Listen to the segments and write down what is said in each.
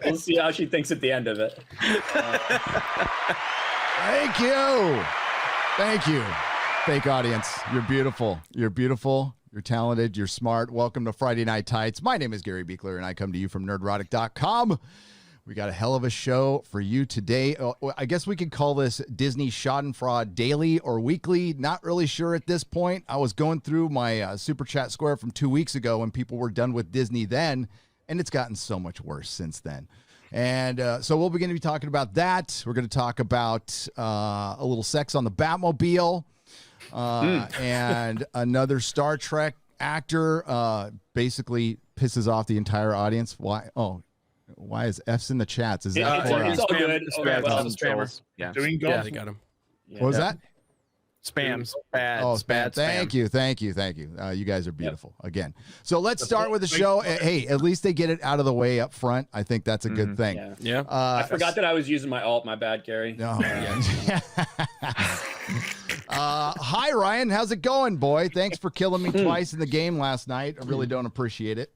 We'll see how she thinks at the end of it. Thank you. Thank you. Fake audience. You're beautiful. You're beautiful. You're talented. You're smart. Welcome to Friday Night Tights. My name is Gary Beekler, and I come to you from nerdrotic.com. We got a hell of a show for you today. I guess we could call this Disney Schadenfreude daily or weekly. Not really sure at this point. I was going through my Super Chat Square from 2 weeks ago when people were done with Disney then, and it's gotten so much worse since then. And so we'll begin to be talking about that. We're going to talk about a little sex on the Batmobile and another Star Trek actor basically pisses off the entire audience. Why? Oh. Why is F's in the chats? Is that it's all good. Spammers. Yeah. Doing golf. Yeah, they got him. What was that? Spams. Bad. Oh, bad. Thank you. You guys are beautiful again. So let's start with the show. Hey, at least they get it out of the way up front. I think that's a good thing. Yeah. I forgot that I was using my alt. My bad, Gary. No. Hi, Ryan. How's it going, boy? Thanks for killing me twice in the game last night. I really don't appreciate it.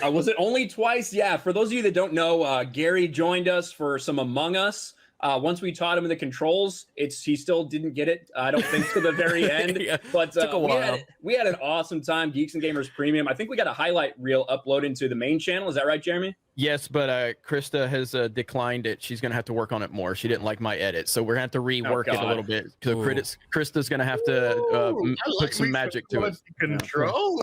Was it only twice? Yeah. For those of you that don't know, Gary joined us for some Among Us. Once we taught him the controls, he still didn't get it. I don't think to the very end. But took a while. We had an awesome time. Geeks and Gamers Premium. I think we got a highlight reel upload into the main channel. Is that right, Jeremy? Yes, but Krista has declined it. She's going to have to work on it more. She didn't like my edit, so we're going to have to rework it a little bit. So Krista's going to have to put some magic to it. Control.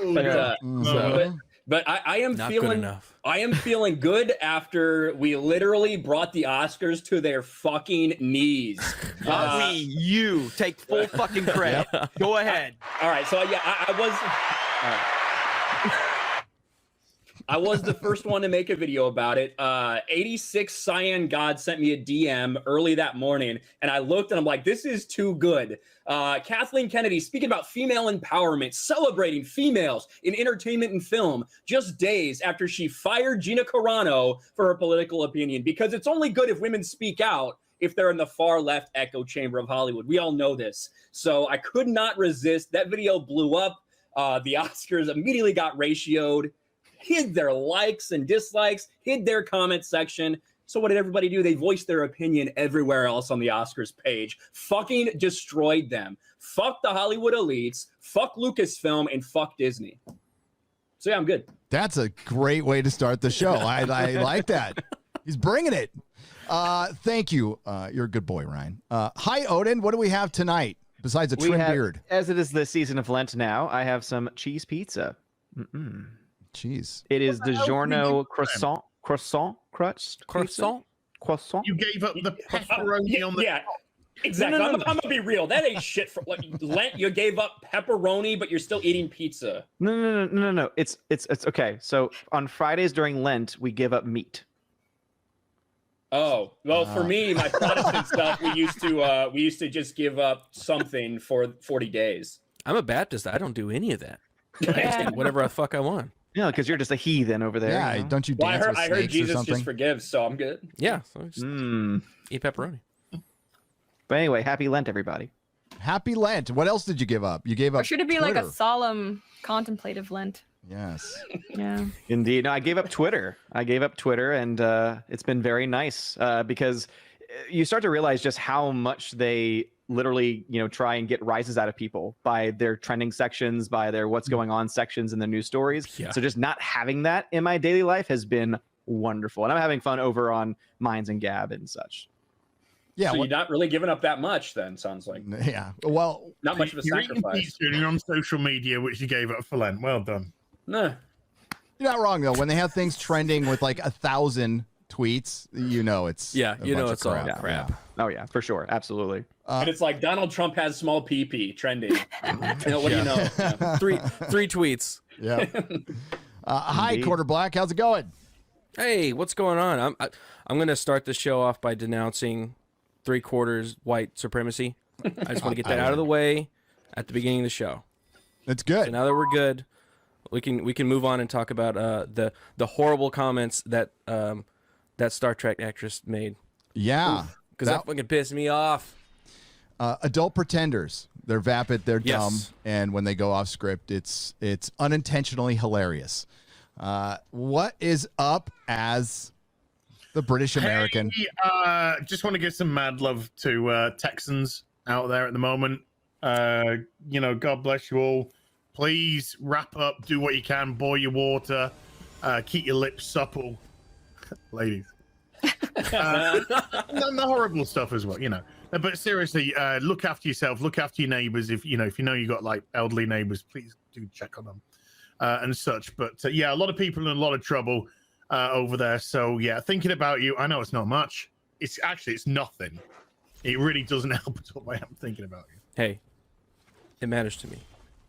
But I am Not feeling good enough. I am feeling good after we literally brought the Oscars to their fucking knees. Not me, you take full fucking credit. Go ahead. All right, so yeah, I was the first one to make a video about it. 86 Cyan God sent me a DM early that morning, and I looked and I'm like, this is too good. Kathleen Kennedy speaking about female empowerment, celebrating females in entertainment and film, just days after she fired Gina Carano for her political opinion, because it's only good if women speak out if they're in the far left echo chamber of Hollywood. We all know this. So I could not resist. That video blew up. The Oscars immediately got ratioed, hid their likes and dislikes, hid their comment section. So what did everybody do? They voiced their opinion everywhere else on the Oscars page. Fucking destroyed them. Fuck the Hollywood elites. Fuck Lucasfilm and fuck Disney. So yeah, I'm good. That's a great way to start the show. I like that. He's bringing it. Thank you. You're a good boy, Ryan. Hi, Odin. What do we have tonight besides a trim beard? As it is the season of Lent now, I have some cheese pizza. Cheese. It is DiGiorno croissant crust. Croissant? Croissant. You gave up the pepperoni on the. Yeah, exactly. I'm gonna be real. That ain't shit for like Lent. You gave up pepperoni, but you're still eating pizza. No. It's okay. So on Fridays during Lent, we give up meat. Oh, well, for me, my Protestant stuff, we used to just give up something for 40 days. I'm a Baptist. I don't do any of that. I just eat whatever the fuck I want. Yeah, because you're just a heathen over there. Yeah, you know? don't you Well, dance with I heard snakes or Jesus something? just forgives, so I'm good. Yeah, so I just eat pepperoni. But anyway, happy Lent, everybody. Happy Lent. What else did you give up? You gave up Or should it be like Twitter. a solemn, contemplative Lent? Yes. Yeah. Indeed. No, I gave up Twitter. And it's been very nice because you start to realize just how much they literally, try and get rises out of people by their trending sections, by their what's going on sections in the news stories. Yeah. So just not having that in my daily life has been wonderful. And I'm having fun over on Minds and Gab and such. Yeah. So you're not really giving up that much then, sounds like. Yeah. Well, Not much of a You're eating sacrifice. pizza and you're on social media, which you gave up for Lent. Well done. Nah. you're not wrong though. When they have things trending with like 1,000 tweets, it's Yeah, a bunch of it's all crap. crap. Yeah. Oh, yeah, for sure. Absolutely. And it's like Donald Trump has small PP trending. What do you know? Yeah. Three tweets. Yeah. Hi, Indeed. Quarter Black. How's it going? Hey, what's going on? I'm going to start the show off by denouncing 3/4 white supremacy. I just want to get that out of the way at the beginning of the show. It's good. So now that we're good, we can move on and talk about the horrible comments that that Star Trek actress made. Yeah. Because that fucking pissed me off. Adult pretenders. They're vapid, they're Yes. dumb, and when they go off script, it's unintentionally hilarious. What is up, as The British American. Hey, just want to give some mad love to Texans out there at the moment. God bless you all. Please wrap up, do what you can, boil your water, keep your lips supple, ladies. And the horrible stuff as well, But seriously, look after yourself, look after your neighbors. If you know you got like elderly neighbors, please do check on them and such. But a lot of people in a lot of trouble over there. So yeah, thinking about you. I know it's not much. It's nothing. It really doesn't help at all. I am thinking about you. Hey, it matters to me.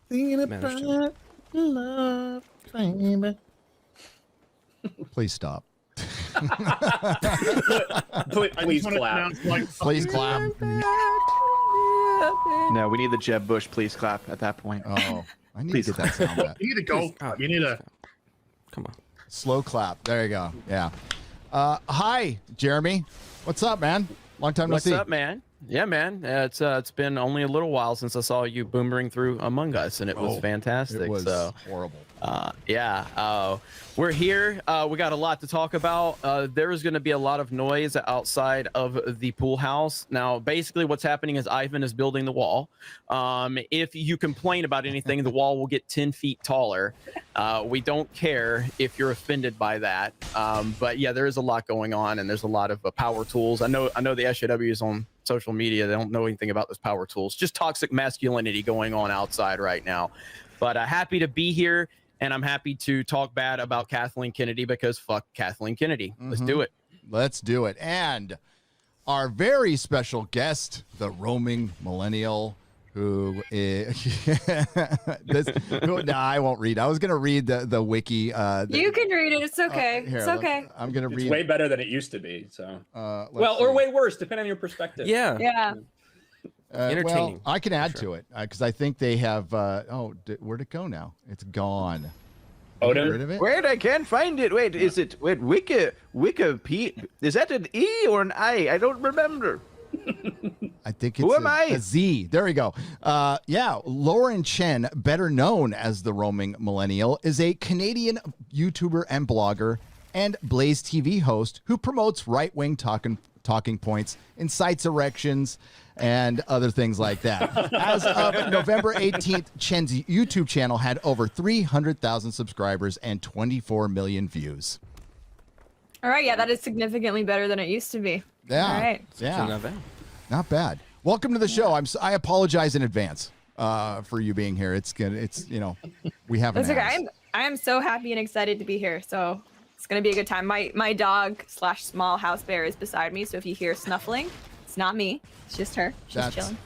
Thinking about love, baby. Please stop. Please clap. Please clap. No, we need the Jeb Bush please clap at that point. Oh, I need Please. to get that sound back. You need a goal. You need a Come on. Slow clap. There you go. Yeah. Hi, Jeremy. What's up, man? Long time no see. What's up, man? Yeah, man. It's been only a little while since I saw you boomering through Among Us, and it was fantastic. It was so horrible. We're here. We got a lot to talk about. There is going to be a lot of noise outside of the pool house. Now, basically what's happening is Ivan is building the wall. If you complain about anything, the wall will get 10 feet taller. We don't care if you're offended by that. But yeah, there is a lot going on, and there's a lot of power tools. I know the SJWs on social media, they don't know anything about those power tools. Just toxic masculinity going on outside right now. But happy to be here. And I'm happy to talk bad about Kathleen Kennedy because fuck Kathleen Kennedy. Let's do it. Let's do it. And our very special guest, the roaming millennial, who is I won't read. I was gonna read the wiki. You can read it. It's okay. Here, it's okay. I'm gonna read. It's way better than it used to be. So, let's or see. way worse, depending on your perspective. Yeah. Yeah. Entertaining, Well, I can add to it because I think they have. Where'd it go now? It's gone. Odin? Get rid of it? Wait, I can't find it. Wait, is it Wikipedia? Is that an E or an I? I don't remember. I think it's Who am I? a Z. There we go. Lauren Chen, better known as the roaming millennial, is a Canadian YouTuber and blogger and Blaze TV host who promotes right-wing talking points, incites erections, and other things like that. As of November 18th, Chen's YouTube channel had over 300,000 subscribers and 24 million views. All right. Yeah, that is significantly better than it used to be. Yeah. All right. Yeah. Not bad. Not bad. Welcome to the show. I apologize in advance for you being here. It's good. We have. That's okay. I'm so happy and excited to be here. So it's gonna be a good time. My dog / small house bear is beside me. So if you hear snuffling, it's not me. It's just her. She's chilling.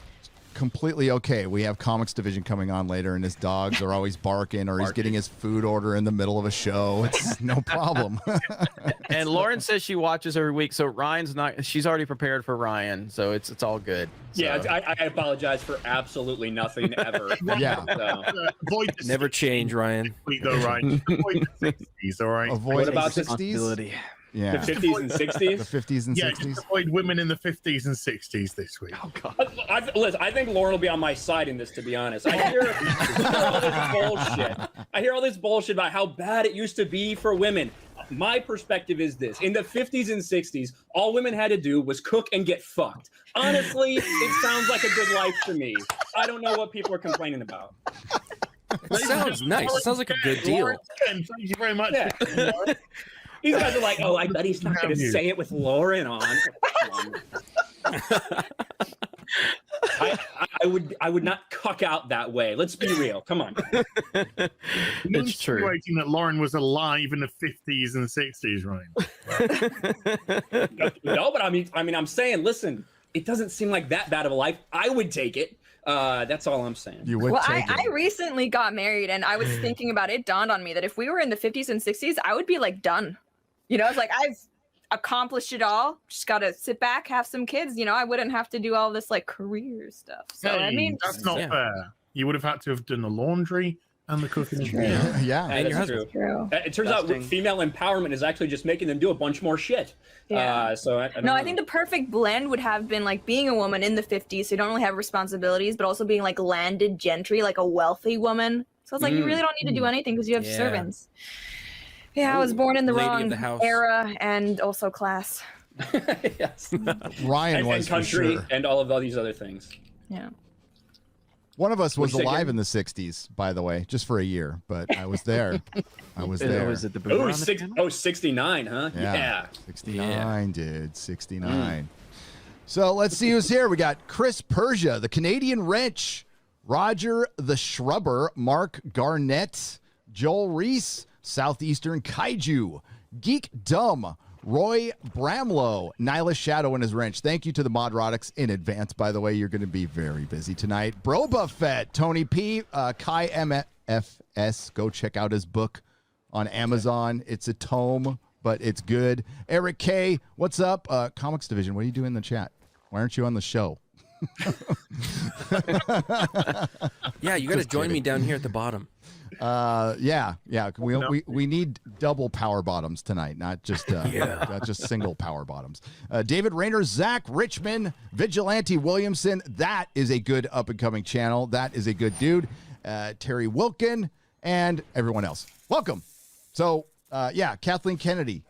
Completely okay. We have comics division coming on later, and his dogs are always barking, or he's getting his food order in the middle of a show. It's no problem. And Lauren says she watches every week, so Ryan's not. She's already prepared for Ryan, so it's all good. So. Yeah, I apologize for absolutely nothing ever. Yeah. Avoid the Never change, Ryan. week though, Ryan. Avoid the 60s, all right? Avoid What the about the 60s? The Yeah. 50s and 60s? The 50s and Yeah, 60s? just avoid women in the 50s and 60s this week. Oh God. Listen, I think Lauren will be on my side in this, to be honest. I hear all this bullshit. I hear all this bullshit about how bad it used to be for women. My perspective is this. In the 50s and 60s, all women had to do was cook and get fucked. Honestly, it sounds like a good life to me. I don't know what people are complaining about. It sounds nice. It sounds like a good deal. Lauren, thank you very much. Yeah. These guys are like, oh, I bet he's not going to say it with Lauren on. I would not cuck out that way. Let's be real. Come on. It's true. Insinuating that Lauren was alive in the 50s and 60s, right? No, but I mean, I'm saying, listen, it doesn't seem like that bad of a life. I would take it. That's all I'm saying. You would Well, take I it. recently got married, and I was thinking about it. It dawned on me that if we were in the 50s and 60s, I would be like done. It's like I've accomplished it all. Just got to sit back, have some kids. I wouldn't have to do all this like career stuff. So Hey, I mean, that's not fair. You would have had to have done the laundry and the cooking. Yeah. Hey, And your that's husband. true. true. It turns out female empowerment is actually just making them do a bunch more shit. Yeah. So I don't No, know. I think the perfect blend would have been like being a woman in the 50s, so you don't really have responsibilities, but also being like landed gentry, like a wealthy woman. So it's like you really don't need to do anything because you have Yeah. servants. Yeah, I was born in the Lady of wrong the house. era and also class. Yes. Ryan and was country for sure. and all these other things. Yeah. One of us was What'd you say, alive Gary? in the 60s, by the way, just for a year, but I was there. I was there. Was it the boomer Oh, on the channel? 69, huh? Yeah. 69, dude. 69. So let's see who's here. We got Chris Persia, the Canadian Wrench, Roger the Shrubber, Mark Garnett, Joel Reese, Southeastern Kaiju, Geek Dumb, Roy Bramlow, Nyla Shadow and his wrench. Thank you to the Modrotics in advance, by the way. You're going to be very busy tonight. Bro Buffett, Tony P, Kai MFS. Go check out his book on Amazon. It's a tome, but it's good. Eric K, what's up? Comics Division, what are you doing in the chat? Why aren't you on the show? Yeah, you got to join me down here at the bottom. Yeah. We need double power bottoms tonight, not just not just single power bottoms. David Rayner, Zach Richmond, Vigilante Williamson. That is a good up and coming channel. That is a good dude. Terry Wilkin and everyone else. Welcome. So Kathleen Kennedy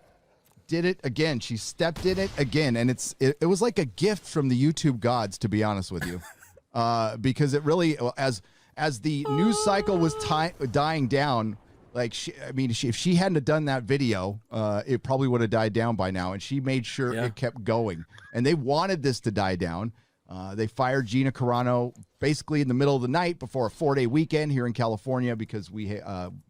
did it again. She stepped in it again, and it was like a gift from the YouTube gods, to be honest with you, because it really as the news cycle was dying down, like if she hadn't have done that video, it probably would have died down by now. And she made sure it kept going. And they wanted this to die down. They fired Gina Carano basically in the middle of the night before a 4-day weekend here in California because we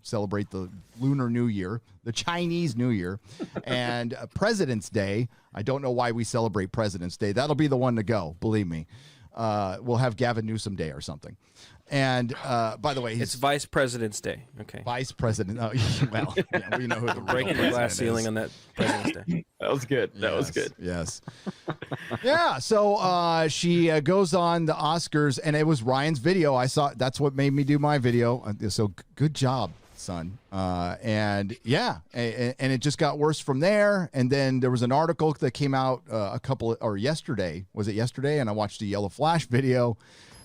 celebrate the Lunar New Year, the Chinese New Year, and President's Day. I don't know why we celebrate President's Day. That'll be the one to go, believe me. We'll have Gavin Newsom Day or something. And by the way, It's Vice President's Day. Okay. Vice President. Oh, well, yeah, we know who the Breaking the glass ceiling on that President's Day. That was good. That was good. Yes. Yeah. So she goes on the Oscars, and it was Ryan's video. I saw. That's what made me do my video. So good job, son. And it just got worse from there. And then there was an article that came out yesterday. Was it yesterday? And I watched a Yellow Flash video.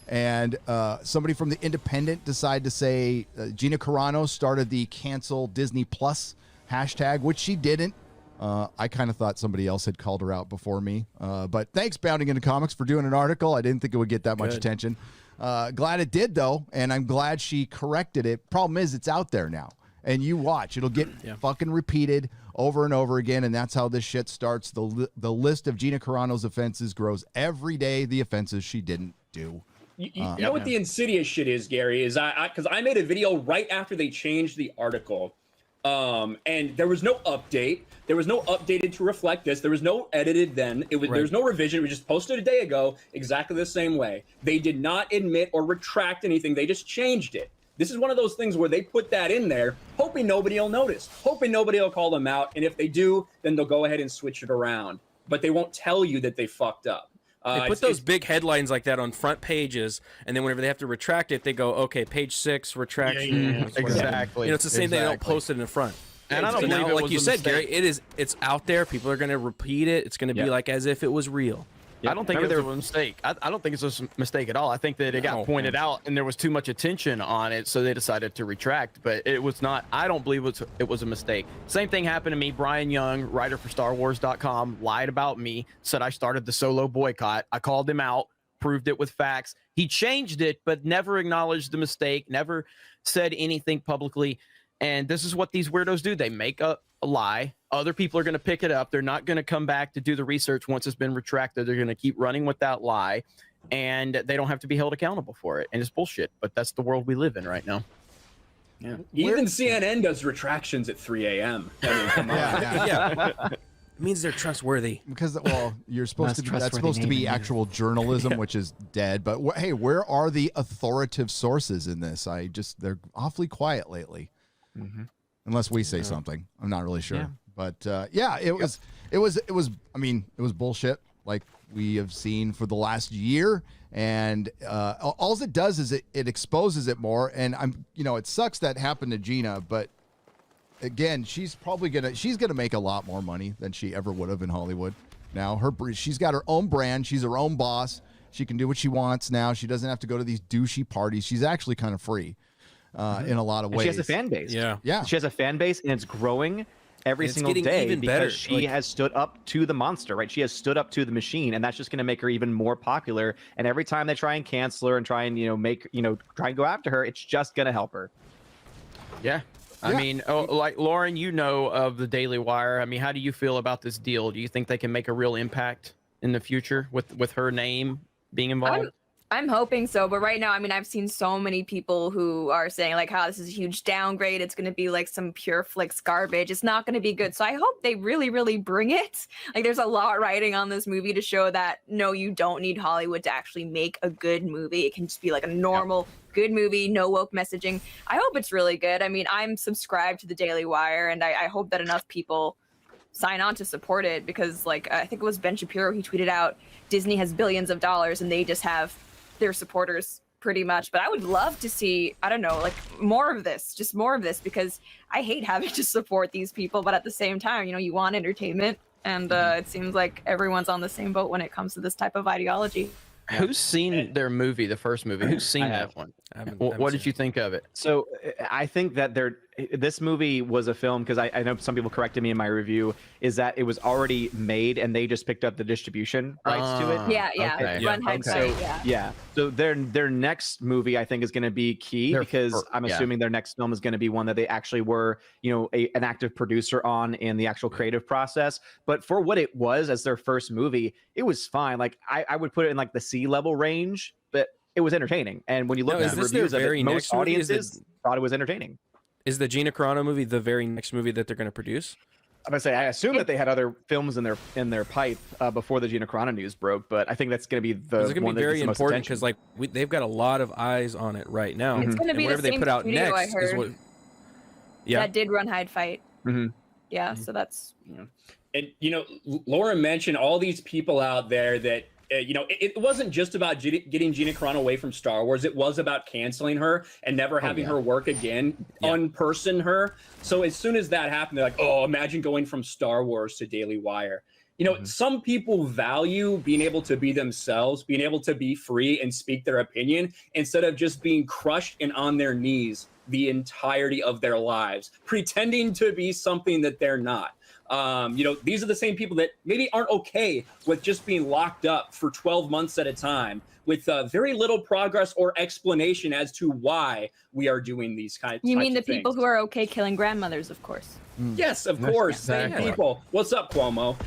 And somebody from the Independent decided to say Gina Carano started the cancel Disney Plus hashtag, which she didn't. I kind of thought somebody else had called her out before me. But thanks, Bounding Into Comics, for doing an article. I didn't think it would get that much attention. Glad it did, though, and I'm glad she corrected it. Problem is, it's out there now. And you watch. It'll get fucking repeated over and over again, and that's how this shit starts. The list of Gina Carano's offenses grows every day, the offenses she didn't do. You know what the insidious shit is, Gary, is because I made a video right after they changed the article, and there was no update. There was no updated to reflect this. There was no edited then. There was no revision. We just posted a day ago exactly the same way. They did not admit or retract anything. They just changed it. This is one of those things where they put that in there, hoping nobody will notice, hoping nobody will call them out. And if they do, then they'll go ahead and switch it around. But they won't tell you that they fucked up. They put those big headlines like that on front pages, and then whenever they have to retract it, they go, okay, page 6, retraction. Exactly. It's the same thing. They don't post it in the front. And I don't But believe now, it like was you a said, mistake. Gary, it's out there. People are going to repeat it. It's going to be like as if it was real. I don't think it was a mistake. I don't think it's a mistake at all. I think that it got pointed out and there was too much attention on it, so they decided to retract. But it was not. I don't believe it was a mistake. Same thing happened to me. Brian Young, writer for StarWars.com, lied about me. Said I started the solo boycott. I called him out, proved it with facts. He changed it, but never acknowledged the mistake. Never said anything publicly. And this is what these weirdos do. They make a lie. Other people are going to pick it up. They're not going to come back to do the research once it's been retracted. They're going to keep running with that lie, and they don't have to be held accountable for it. And it's bullshit, but that's the world we live in right now. Yeah. Even CNN does retractions at 3 a.m. I mean, come on. Yeah. It means they're trustworthy. Because, well, you're supposed to be, that's supposed to be actual journalism, which is dead. But hey, where are the authoritative sources in this? They're awfully quiet lately. Mm-hmm. Unless we say something. I'm not really sure. Yeah. But it was bullshit like we have seen for the last year. And all it does is it exposes it more. And it sucks that happened to Gina, but again, she's gonna make a lot more money than she ever would have in Hollywood. Now she's got her own brand. She's her own boss. She can do what she wants now. She doesn't have to go to these douchey parties. She's actually kind of free. in a lot of And ways. she has a fan base. Yeah. She has a fan base, and it's growing every It's single getting day even because better. she has stood up to the monster, right? She has stood up to the machine, and that's just going to make her even more popular. And every time they try and cancel her and try and try and go after her, it's just going to help her. Yeah. I mean, like Lauren, you know of the Daily Wire. I mean, how do you feel about this deal? Do you think they can make a real impact in the future with her name being involved? I'm hoping so, but right now, I mean, I've seen so many people who are saying like, "How this is a huge downgrade. It's going to be like some pure flicks garbage. It's not going to be good." So I hope they really, really bring it. Like, there's a lot riding on this movie to show that no, you don't need Hollywood to actually make a good movie. It can just be like a normal good movie, no woke messaging. I hope it's really good. I mean, I'm subscribed to the Daily Wire, and I hope that enough people sign on to support it because, like, I think it was Ben Shapiro, he tweeted out Disney has billions of dollars and they just have their supporters pretty much. But I would love to see, I don't know, like more of this, just more of this, because I hate having to support these people, but at the same time, you know, you want entertainment, and it seems like everyone's on the same boat when it comes to this type of ideology. Who's seen their movie, the first movie? Who's seen that one? What did you think of it? So I think that this movie was a film, because I know some people corrected me in my review, is that it was already made and they just picked up the distribution rights to it. Yeah, Okay. Run Hide Fight, Yeah. So their next movie, I think, is going to be key, because I'm assuming their next film is going to be one that they actually were, an active producer on in the actual creative process. But for what it was as their first movie, it was fine. Like I would put it in like the C level range, but it was entertaining. And when you look at the reviews of it, most audiences thought it was entertaining. Is the Gina Carano movie the very next movie that they're going to produce? I'm gonna say I assume that they had other films in their pipe before the Gina Carano news broke, but I think that's going to be the It's going to be very important because they've got a lot of eyes on it right now. It's going to be whatever the same they put out studio, next I heard, is what. Yeah, that did Run Hide Fight. Mm-hmm. So that's. And Laura mentioned all these people out there that. It wasn't just about getting Gina Carano away from Star Wars. It was about canceling her and never having her work again, unperson her. So as soon as that happened, they're like, oh, imagine going from Star Wars to Daily Wire. Some people value being able to be themselves, being able to be free and speak their opinion instead of just being crushed and on their knees the entirety of their lives, pretending to be something that they're not. These are the same people that maybe aren't okay with just being locked up for 12 months at a time with very little progress or explanation as to why we are doing these kinds of things. You mean the people who are okay killing grandmothers, of course. Yes, of course. Same people. What's up, Cuomo?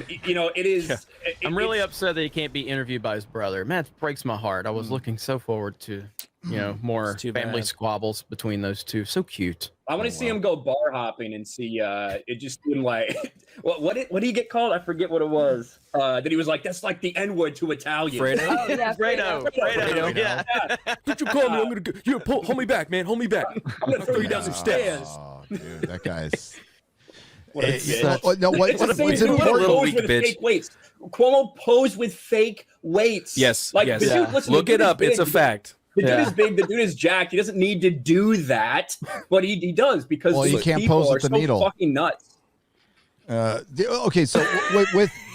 It is. I'm really upset that he can't be interviewed by his brother. Man, it breaks my heart. I was looking so forward to, more family squabbles between those two. So cute. I want to see him go bar hopping and see it just seemed like what did he get called? I forget what it was. That he was like, that's like the N-word to Italian. Fredo. Oh, yeah, Fredo. Yeah. Don't you call me? I'm gonna hold me back, man. Hold me back. I'm gonna throw you down some stairs. Oh, dude, that guy's. What's little weak bitch. fake weights. Cuomo posed with fake weights. Yes. Like, yes. the dude, listen, Look the dude it is up. It's big. a fact. The dude is big. The dude is jacked. He doesn't need to do that, but he does because you can't people pose are with the so needle. fucking nuts. Okay, so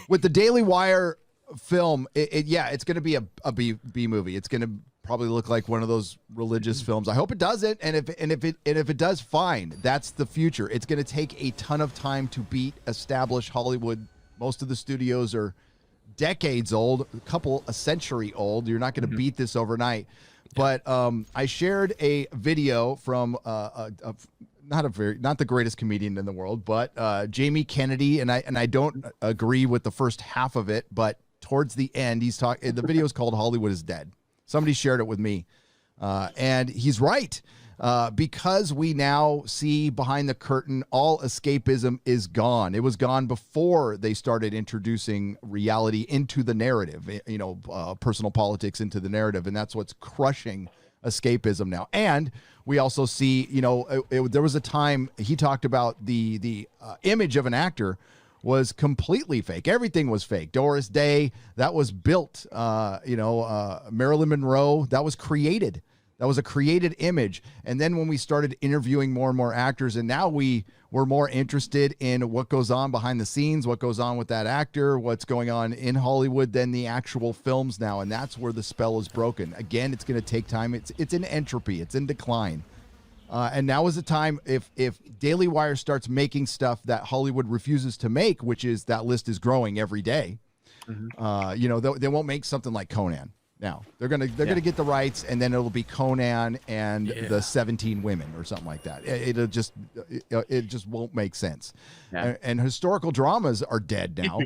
with the Daily Wire film, it's going to be a B movie. It's going to probably look like one of those religious films. I hope it doesn't, and if it does, fine. That's the future. It's going to take a ton of time to beat established Hollywood. Most of the studios are decades old, a century old. You're not going to beat this overnight. But I shared a video from not the greatest comedian in the world, but Jamie Kennedy, and I don't agree with the first half of it, but towards the end, he's talking. The video is called "Hollywood is Dead." Somebody shared it with me, and he's right. Because we now see behind the curtain, all escapism is gone. It was gone before they started introducing reality into the narrative, personal politics into the narrative. And that's what's crushing escapism now. And we also see, there was a time he talked about the image of an actor was completely fake. Everything was fake. Doris Day, that was built. Marilyn Monroe, that was created. That was a created image. And then when we started interviewing more and more actors, and now we're more interested in what goes on behind the scenes, what goes on with that actor, what's going on in Hollywood than the actual films now. And that's where the spell is broken. Again, it's going to take time. It's in entropy. It's in decline. And now is the time, if Daily Wire starts making stuff that Hollywood refuses to make, which is that list is growing every day, you know, they won't make something like Conan. Now they're gonna get the rights, and then it'll be Conan and the 17 women or something like that. It just won't make sense. Yeah. And historical dramas are dead now.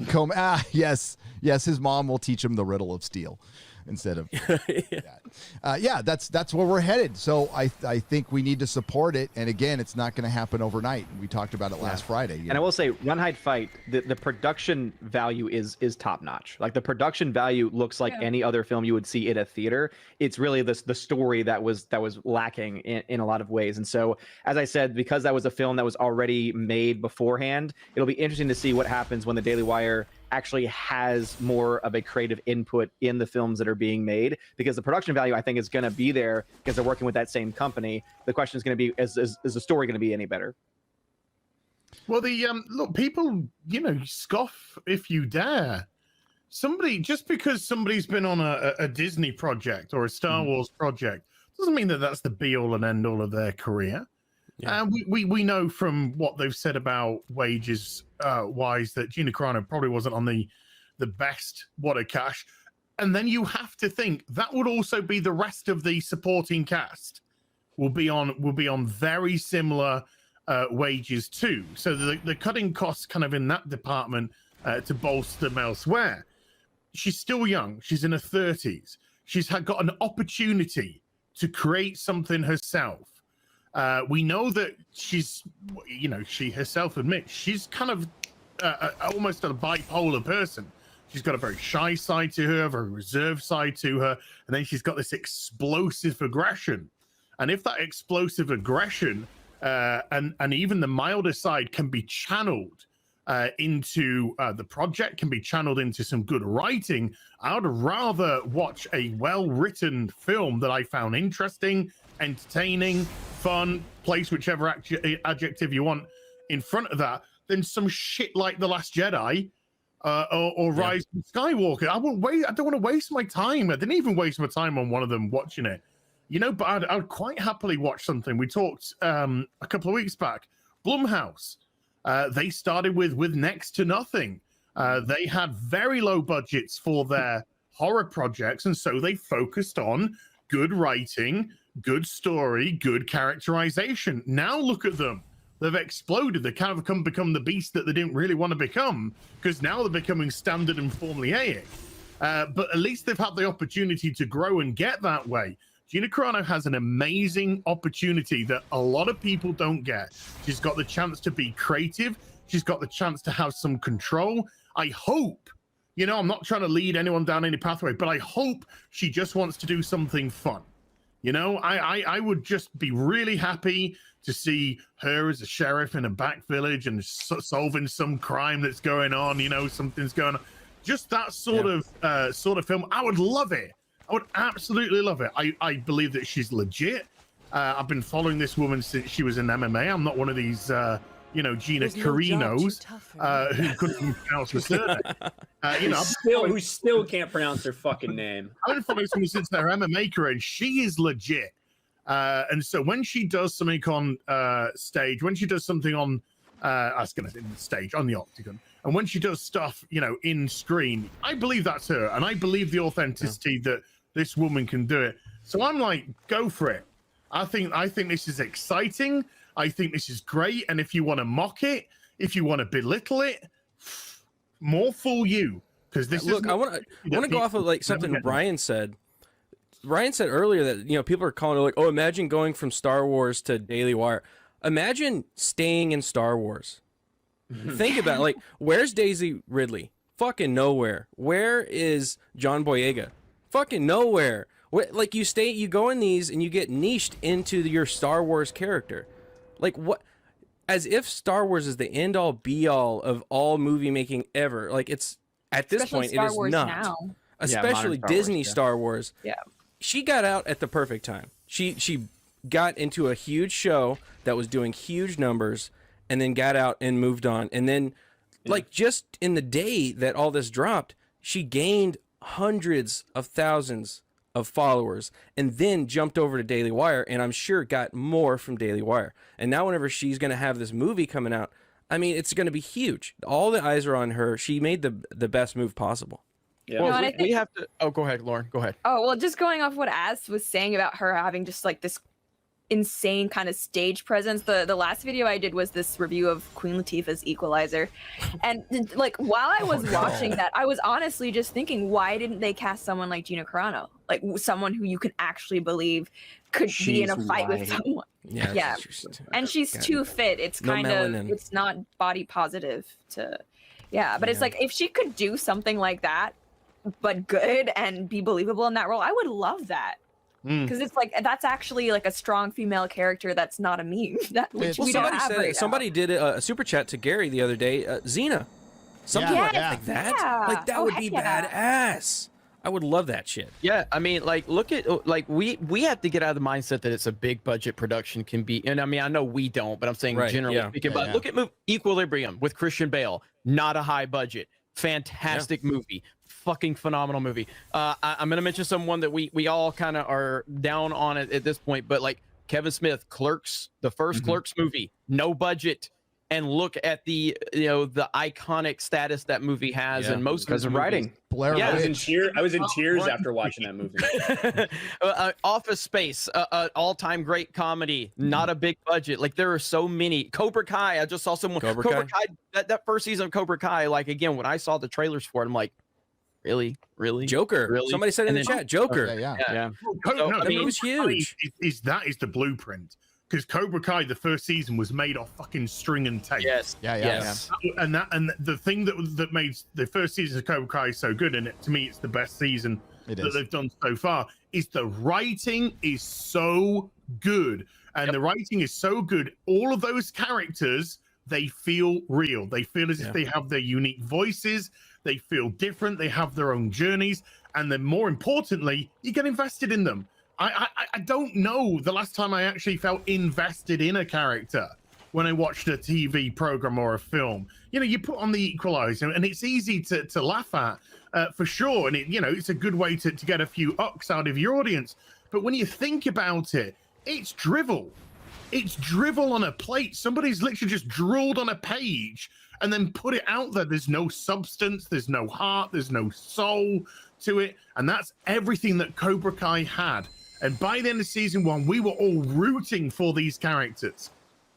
Conan. Yes, his mom will teach him the riddle of steel instead of that. That's where we're headed. So I think we need to support it. And again, it's not going to happen overnight. We talked about it last Friday. And I will say, Run, Hide, Fight, the production value is top notch. Like the production value looks like any other film you would see at a theater. It's really the story that was lacking in a lot of ways. And so, as I said, because that was a film that was already made beforehand, it'll be interesting to see what happens when the Daily Wire actually has more of a creative input in the films that are being made, because the production value, I think, is going to be there because they're working with that same company. The question is going to be, is the story going to be any better? Well, look, people, you know, scoff if you dare. Just because somebody's been on a Disney project or a Star Wars project doesn't mean that that's the be all and end all of their career. Yeah. We know from what they've said about wages wise that Gina Carano probably wasn't on the best What a Cash. And then you have to think that would also be the rest of the supporting cast will be on very similar wages too. So the cutting costs kind of in that department to bolster them elsewhere. She's still young. She's in her 30s. She's got an opportunity to create something herself. We know that she's, you know, she herself admits she's kind of almost a bipolar person. She's got a very shy side to her, a very reserved side to her, and then she's got this explosive aggression. And if that explosive aggression and even the milder side can be channeled into the project, can be channeled into some good writing, I would rather watch a well-written film that I found interesting, entertaining, fun, place whichever adjective you want in front of that, than some shit like The Last Jedi or Rise of Skywalker. I don't want to waste my time. I didn't even waste my time on one of them watching it, you know. But I'd quite happily watch something. We talked a couple of weeks back. Blumhouse, they started with next to nothing. They had very low budgets for their horror projects, and so they focused on good writing, good story, good characterization. Now look at them. They've exploded. They kind of become the beast that they didn't really want to become, because now they're becoming standard and formulaic. But at least they've had the opportunity to grow and get that way. Gina Carano has an amazing opportunity that a lot of people don't get. She's got the chance to be creative. She's got the chance to have some control. I hope, you know, I'm not trying to lead anyone down any pathway, but I hope she just wants to do something fun. You know, I would just be really happy to see her as a sheriff in a back village and solving some crime that's going on. You know, something's going on. Just that sort of film. I would love it. I would absolutely love it. I believe that she's legit. I've been following this woman since she was in MMA. I'm not one of these, you know, Gina Carinos who couldn't pronounce her surname. You know, who still can't pronounce her fucking name. I've been following someone since their MMA career, and she is legit. And so when she does something on stage, when she does something on, I was going to say stage, on the Octagon, and when she does stuff, you know, in screen, I believe that's her, and I believe the authenticity that this woman can do it. So I'm like, go for it. I think this is exciting. I think this is great. And if you want to mock it, if you want to belittle it, more fool you. Because this look, I want to go off of like something Ryan said. Ryan said earlier that, you know, people are calling it like, oh, imagine going from Star Wars to Daily Wire. Imagine staying in Star Wars. Think about it. Like, where's Daisy Ridley? Fucking nowhere. Where is John Boyega? Fucking nowhere. Like, you go in these and you get niched into your Star Wars character. Like, what? As if Star Wars is the end all be all of all movie making ever. Like, it's at this point, it is not. Now. Especially Disney Star Wars. Yeah. She got out at the perfect time. She got into a huge show that was doing huge numbers, and then got out and moved on. And then, like, just in the day that all this dropped, she gained hundreds of thousands of followers and then jumped over to Daily Wire, and I'm sure got more from Daily Wire. And now whenever she's going to have this movie coming out, I mean, it's going to be huge. All the eyes are on her. She made the best move possible. Yeah. Well, No, we have to. Oh, go ahead, Lauren. Go ahead. Oh, well, just going off what Az was saying about her having just like this insane kind of stage presence. The last video I did was this review of Queen Latifah's Equalizer. And like while I was watching that, I was honestly just thinking, why didn't they cast someone like Gina Carano? Like someone who you can actually believe could be in a fight with someone. Yeah. And she's too fit. It's kind of, it's not body positive to, but it's like if she could do something like that, but good and be believable in that role, I would love that. Because it's like that's actually like a strong female character that's not a meme. Which we don't have right now. Somebody did a super chat to Gary the other day. Xena, something like that. Yeah. Like that would be badass. I would love that shit. Yeah, I mean, like, look at like we have to get out of the mindset that it's a big budget production can be. And I mean, I know we don't, but I'm saying generally speaking. But look at Equilibrium with Christian Bale, not a high budget, fantastic movie. Fucking phenomenal movie. I'm gonna mention someone that we all kind of are down on it at this point, but like Kevin Smith, Clerks, the first Clerks movie, no budget, and look at the the iconic status that movie has, and most because of writing. Blair I was in tears after watching that movie. Office Space, all-time great comedy, not a big budget. Like there are so many. Cobra Kai, I just saw someone. Cobra Kai. That first season of Cobra Kai. Like again, when I saw the trailers for it, I'm like, really Joker. Really? Somebody said in the chat, Joker. Well, So, I mean, it was huge. That is the blueprint. Because Cobra Kai, the first season, was made off fucking string and tape. Yes. And the thing that made the first season of Cobra Kai so good, and to me, it's the best season that they've done so far, is the writing is so good. And the writing is so good. All of those characters, they feel real. They feel as if they have their unique voices. They feel different. They have their own journeys. And then more importantly, you get invested in them. I don't know the last time I actually felt invested in a character when I watched a TV program or a film. You know, you put on the Equalizer and it's easy to laugh at for sure. And it's a good way to get a few ucks out of your audience. But when you think about it, it's drivel. It's drivel on a plate. Somebody's literally just drooled on a page and then put it out there. There's no substance, there's no heart, there's no soul to it. And that's everything that Cobra Kai had. And by the end of season 1, we were all rooting for these characters.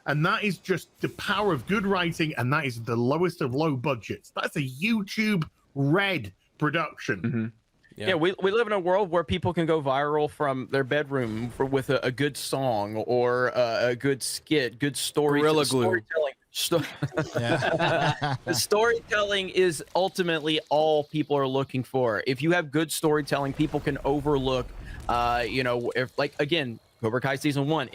And that is just the power of good writing, and that is the lowest of low budgets. That's a YouTube Red production. Yeah, we live in a world where people can go viral from their bedroom with a good song or a good skit, good story. Gorilla Glue. The storytelling is ultimately all people are looking for. If you have good storytelling, people can overlook. If like again, Cobra Kai season 1,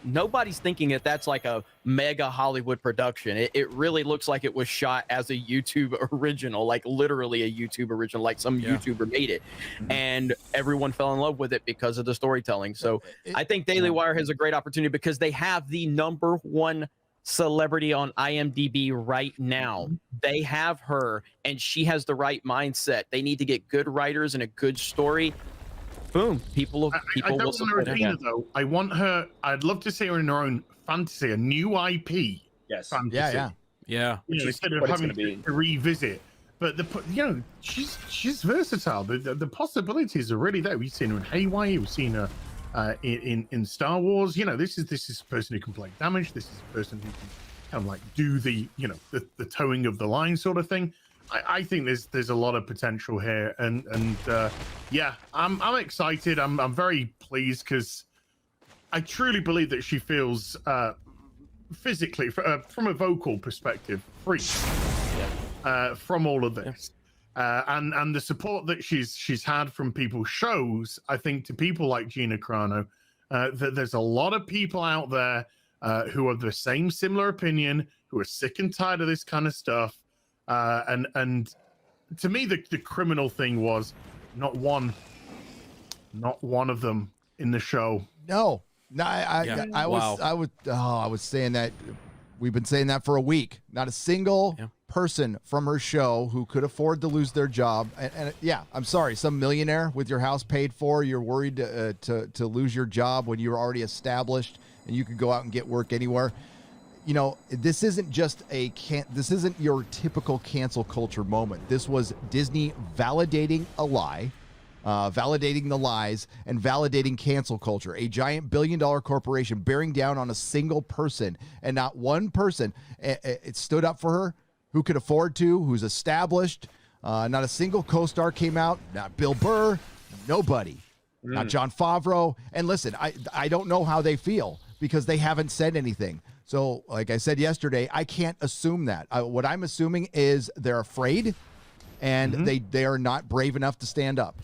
nobody's thinking that that's like a mega Hollywood production. It really looks like it was shot as a YouTube original, like literally a YouTube original, like some YouTuber made it. And everyone fell in love with it because of the storytelling. So I think Daily Wire has a great opportunity because they have the #1 celebrity on IMDb right now. They have her and she has the right mindset. They need to get good writers and a good story. Boom. People I don't will support want her, though. I want her. I'd love to see her in her own fantasy, a new IP. Yes. Fantasy. Yeah. Instead of having to revisit. But she's versatile. The possibilities are really there. We've seen her in Haywire. We've seen her in Star Wars. This is a person who can play damage. This is a person who can kind of like do the towing of the line sort of thing. I think there's a lot of potential here, and I'm excited. I'm very pleased because I truly believe that she feels physically, from a vocal perspective, free from all of this, and the support that she's had from people shows, I think, to people like Gina Carano, that there's a lot of people out there who have the similar opinion, who are sick and tired of this kind of stuff. And to me, the criminal thing was not one of them in the show. No, I was saying that. We've been saying that for a week. Not a single person from her show who could afford to lose their job, and yeah, I'm sorry, some millionaire with your house paid for, you're worried to lose your job when you're already established and you could go out and get work anywhere. You know, this isn't just this isn't your typical cancel culture moment. This was Disney validating a lie, validating the lies, and validating cancel culture. A giant billion-dollar corporation bearing down on a single person, and not one person it stood up for her who could afford to, who's established. Not a single co-star came out. Not Bill Burr. Nobody. Not Jon Favreau. And listen, I don't know how they feel because they haven't said anything. So, like I said yesterday, I can't assume that. What I'm assuming is they're afraid, and they are not brave enough to stand up.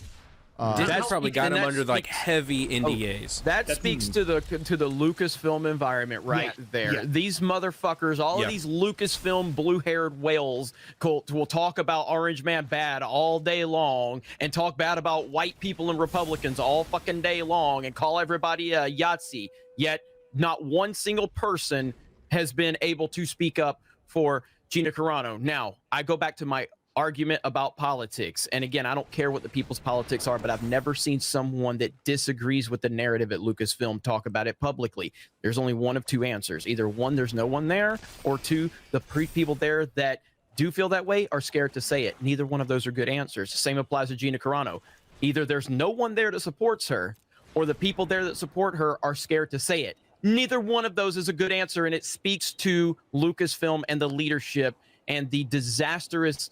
Disney's probably got them under like speaks- heavy NDAs. That speaks to the Lucasfilm environment right there. Yeah. These motherfuckers, all of these Lucasfilm blue-haired whales will talk about Orange Man bad all day long and talk bad about white people and Republicans all fucking day long and call everybody a Yahtzee. Yet not one single person has been able to speak up for Gina Carano. Now, I go back to my argument about politics. And again, I don't care what the people's politics are, but I've never seen someone that disagrees with the narrative at Lucasfilm talk about it publicly. There's only one of two answers. Either one, there's no one there, or two, the people there that do feel that way are scared to say it. Neither one of those are good answers. The same applies to Gina Carano. Either there's no one there that supports her, or the people there that support her are scared to say it. Neither one of those is a good answer, and it speaks to Lucasfilm and the leadership and the disastrous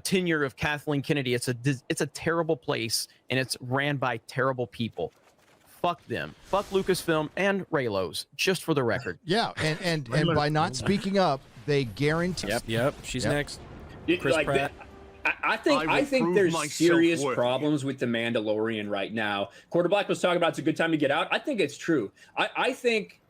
tenure of Kathleen Kennedy. It's a terrible place, and it's ran by terrible people. Fuck them. Fuck Lucasfilm and Raylos, just for the record. Yeah, and by not speaking up, they guarantee. Yep. She's next. Chris Like Pratt. I think there's serious problems with The Mandalorian right now. Quarter Black was talking about it's a good time to get out. I think it's true. I think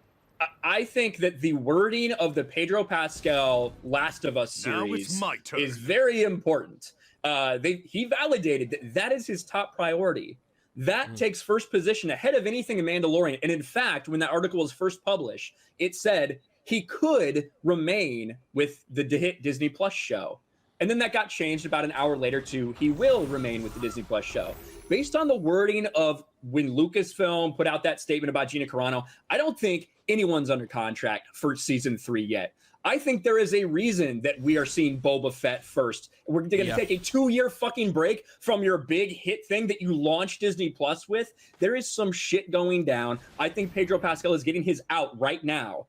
that the wording of the Pedro Pascal Last of Us series is very important. He validated that is his top priority. That takes first position ahead of anything in Mandalorian. And in fact, when that article was first published, it said he could remain with the hit Disney Plus show. And then that got changed about an hour later to he will remain with the Disney Plus show. Based on the wording of when Lucasfilm put out that statement about Gina Carano, I don't think anyone's under contract for season 3 yet. I think there is a reason that we are seeing Boba Fett first. We're going to take a 2-year fucking break from your big hit thing that you launched Disney Plus with. There is some shit going down. I think Pedro Pascal is getting his out right now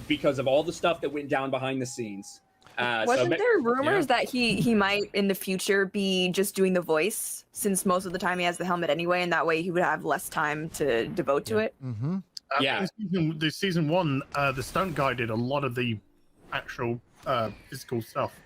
because of all the stuff that went down behind the scenes. Wasn't there rumors that he might in the future be just doing the voice, since most of the time he has the helmet anyway, and that way he would have less time to devote to it? Mm-hmm. The season 1, the stunt guy did a lot of the actual physical stuff.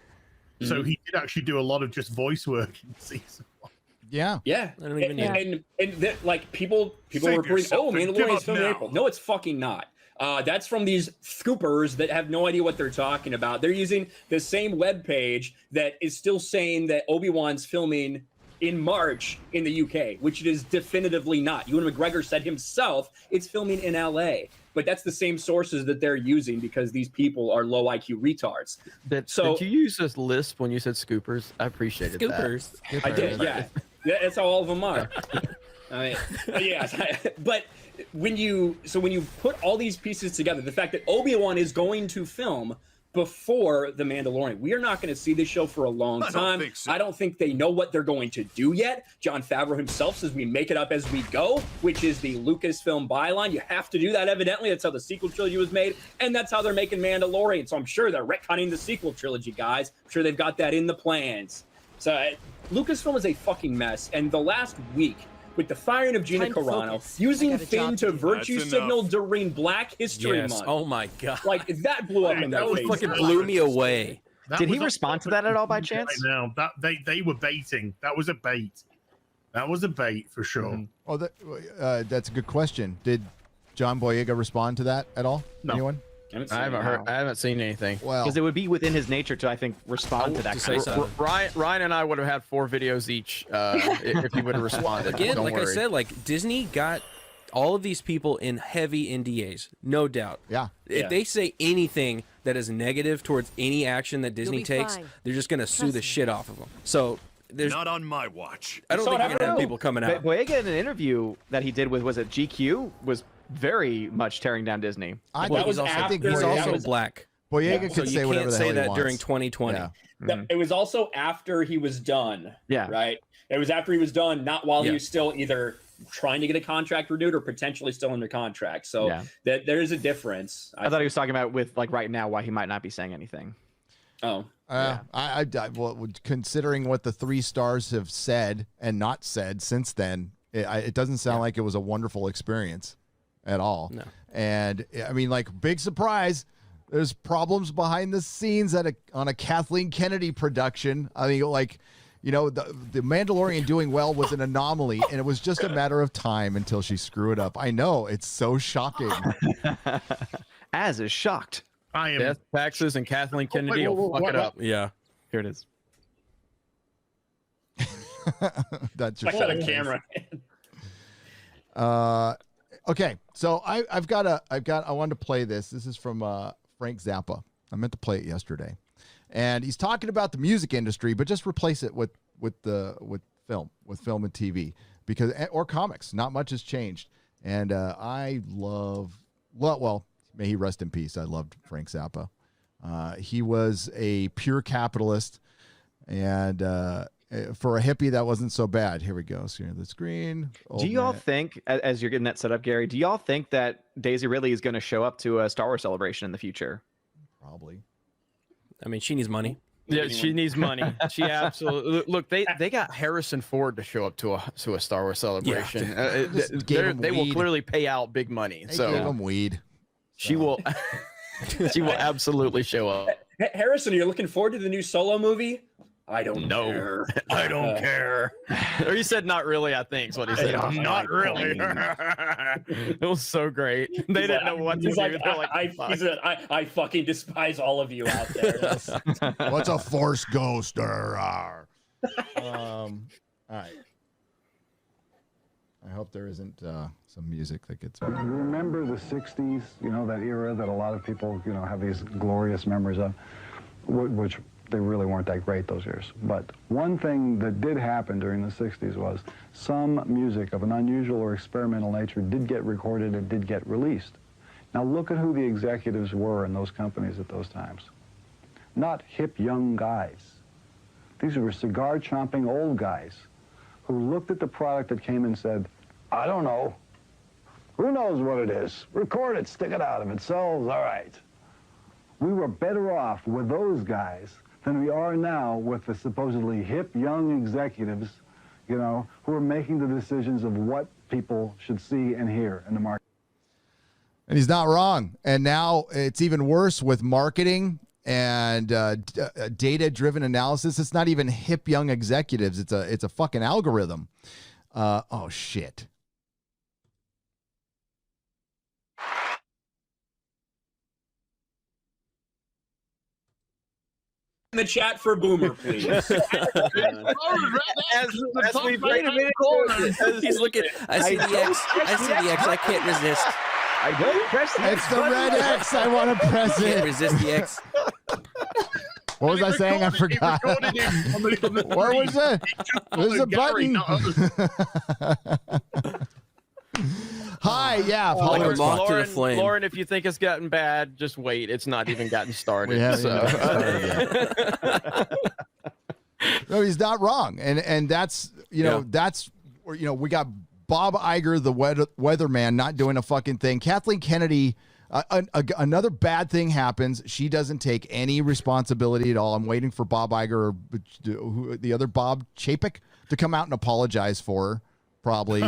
So he did actually do a lot of just voice work in season 1. Yeah. Yeah. I don't even know. And like people were reporting, oh, Mandalorian's filmed in April. No, it's fucking not. That's from these scoopers that have no idea what they're talking about. They're using the same webpage that is still saying that Obi-Wan's filming in March in the UK, which it is definitively not. Ewan McGregor said himself it's filming in LA, but that's the same sources that they're using because these people are low IQ retards. Did you use this lisp when you said scoopers? I appreciated Scoopers. that. I did, yeah. That's how all of them are. I mean, yeah, but when you put all these pieces together, the fact that Obi-Wan is going to film before The Mandalorian, we are not going to see this show for a long time. I don't think they know what they're going to do yet. Jon Favreau himself says we make it up as we go, which is the Lucasfilm byline. You have to do that, evidently. That's how the sequel trilogy was made, and that's how they're making Mandalorian. So I'm sure they're retconning the sequel trilogy, guys. I'm sure they've got that in the plans. So Lucasfilm is a fucking mess, and the last week, with the firing of Gina Carano, using Finn to virtue signal during Black History Month. Oh my god! Like that blew up in their face. Fucking blew me away. Did he respond to that at all by chance? Right now, that they were baiting. That was a bait. That was a bait for sure. Oh, that's a good question. Did John Boyega respond to that at all? No. Anyone? I haven't seen anything. Well, Because it would be within his nature to, I think, respond to that. say something. Ryan and I would have had 4 videos each if he would have responded. Again, Don't like worry. I said, like Disney got all of these people in heavy NDAs, no doubt. Yeah. If they say anything that is negative towards any action that Disney takes, they're just going to sue the shit off of them. So there's not on my watch. I don't think you're going to have people coming out. Boyega, in an interview that he did with, was it GQ, was very much tearing down Disney. I Well, think was I think He's after- also black. Boyega So could you say whatever can't the say hell he that wants. during 2020. Yeah. It was also after he was done. Yeah. Right. It was after he was done, not while he Yeah. was still either trying to get a contract renewed or potentially still under contract. So Yeah. that there is a difference. I thought he was talking about with like right now why he might not be saying anything. Oh, Well, considering what the 3 stars have said and not said since then, it doesn't sound like it was a wonderful experience at all. No. And I mean, like, big surprise. There's problems behind the scenes on a Kathleen Kennedy production. I mean, like, you know, the Mandalorian doing well was an anomaly, and it was just a matter of time until she screwed up. I know, it's so shocking. Az is shocked. I am. Death, taxes, and Kathleen Kennedy will fuck it up. Yeah. Here it is. That's I just got a camera. Okay, so I wanted to play this. This is from Frank Zappa. I meant to play it yesterday, and he's talking about the music industry, but just replace it with film and TV or comics. Not much has changed, and I love well, may he rest in peace. I loved Frank Zappa. He was a pure capitalist, and for a hippie, that wasn't so bad. Here we go. So the screen. Do y'all think, as you're getting that set up, Gary, do y'all think that Daisy Ridley is going to show up to a Star Wars celebration in the future? Probably. I mean, she needs money. Yeah, she needs money. She absolutely look. They got Harrison Ford to show up to a Star Wars celebration. Just gave him They will weed. clearly pay out big money. They So gave him weed. she will. She will absolutely show up. Harrison, you're looking forward to the new Solo movie? I don't No. care. I don't care. Or he said, "Not really." I think is what he said. Not really. It was so great. They didn't know what to He's do. like, They're like, he said, I fucking despise all of you out there. What's a force ghost? All right. I hope there isn't some music that gets. Remember the 60s, you know, that era that a lot of people, you know, have these glorious memories of, which they really weren't that great those years. But one thing that did happen during the 60s was some music of an unusual or experimental nature did get recorded and did get released. Now look at who the executives were in those companies at those times. Not hip young guys. These were cigar-chomping old guys who looked at the product that came and said, I don't know. Who knows what it is? Record it, stick it out. If it sells, all right. We were better off with those guys than we are now with the supposedly hip young executives, you know, who are making the decisions of what people should see and hear in the market. And he's not wrong. And now it's even worse with marketing and data-driven analysis. It's not even hip young executives. It's a fucking algorithm. Oh shit. In the chat for Boomer, please. as we wait a minute, He's looking. I see the X. I see the X. I can't resist. I don't press the It's the red X. I want to press Can't it. resist the X. What was I saying? I forgot. What was it? There's a button. Hi, yeah. Like a Hollywood's moth fine. to the flame. Lauren, if you think it's gotten bad, just wait. It's not even gotten started. We haven't So. even started yet. No, he's not wrong, and that's that's where we got Bob Iger, the weatherman, not doing a fucking thing. Kathleen Kennedy, another bad thing happens. She doesn't take any responsibility at all. I'm waiting for Bob Iger or the other Bob Chapek to come out and apologize for her. Probably,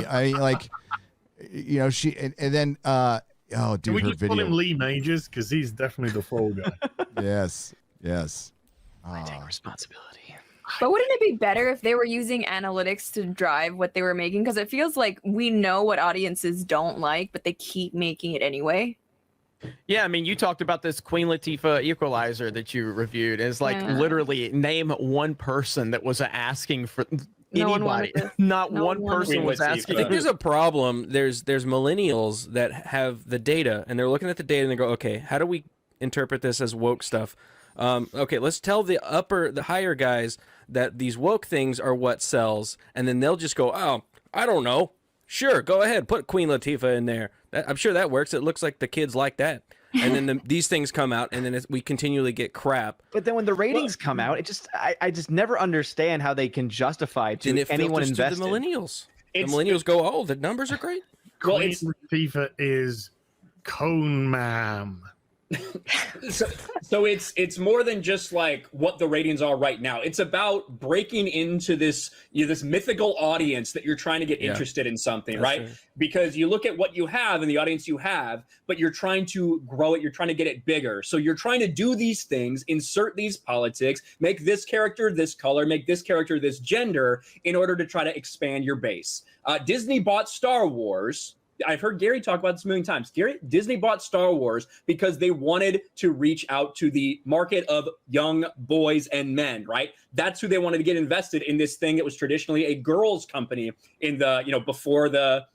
she and then oh, dude, Can we her just call video. him Lee Majors? Because he's definitely the fall guy. Yes. I take responsibility. But wouldn't it be better if they were using analytics to drive what they were making? Because it feels like we know what audiences don't like, but they keep making it anyway. Yeah, I mean, you talked about this Queen Latifah Equalizer that you reviewed. It's like literally name one person that was asking for No one anybody. wanted to- Not no one one person wanted was to- I asking. think there's a problem. There's millennials that have the data, and they're looking at the data and they go, okay, how do we interpret this as woke stuff? Okay, let's tell the higher guys that these woke things are what sells, and then they'll just go, oh, I don't know. Sure, go ahead, put Queen Latifah in there. I'm sure that works. It looks like the kids like that. And then these things come out, and then we continually get crap. But then when the ratings come out, I just never understand how they can justify to And it anyone filters to invested. the millennials. It's- The millennials go, oh, the numbers are great. Well, Queen it's Latifah is cone ma'am. so it's more than just like what the ratings are right now. It's about breaking into this this mythical audience that you're trying to get interested in something, That's right? Because you look at what you have and the audience you have, but you're trying to grow it, you're trying to get it bigger. So you're trying to do these things, insert these politics, make this character this color, make this character this gender in order to try to expand your base. Disney bought Star Wars. I've heard Gary talk about this a million times. Disney bought Star Wars because they wanted to reach out to the market of young boys and men, right? That's who they wanted to get invested in this thing that was traditionally a girls' company in the, before the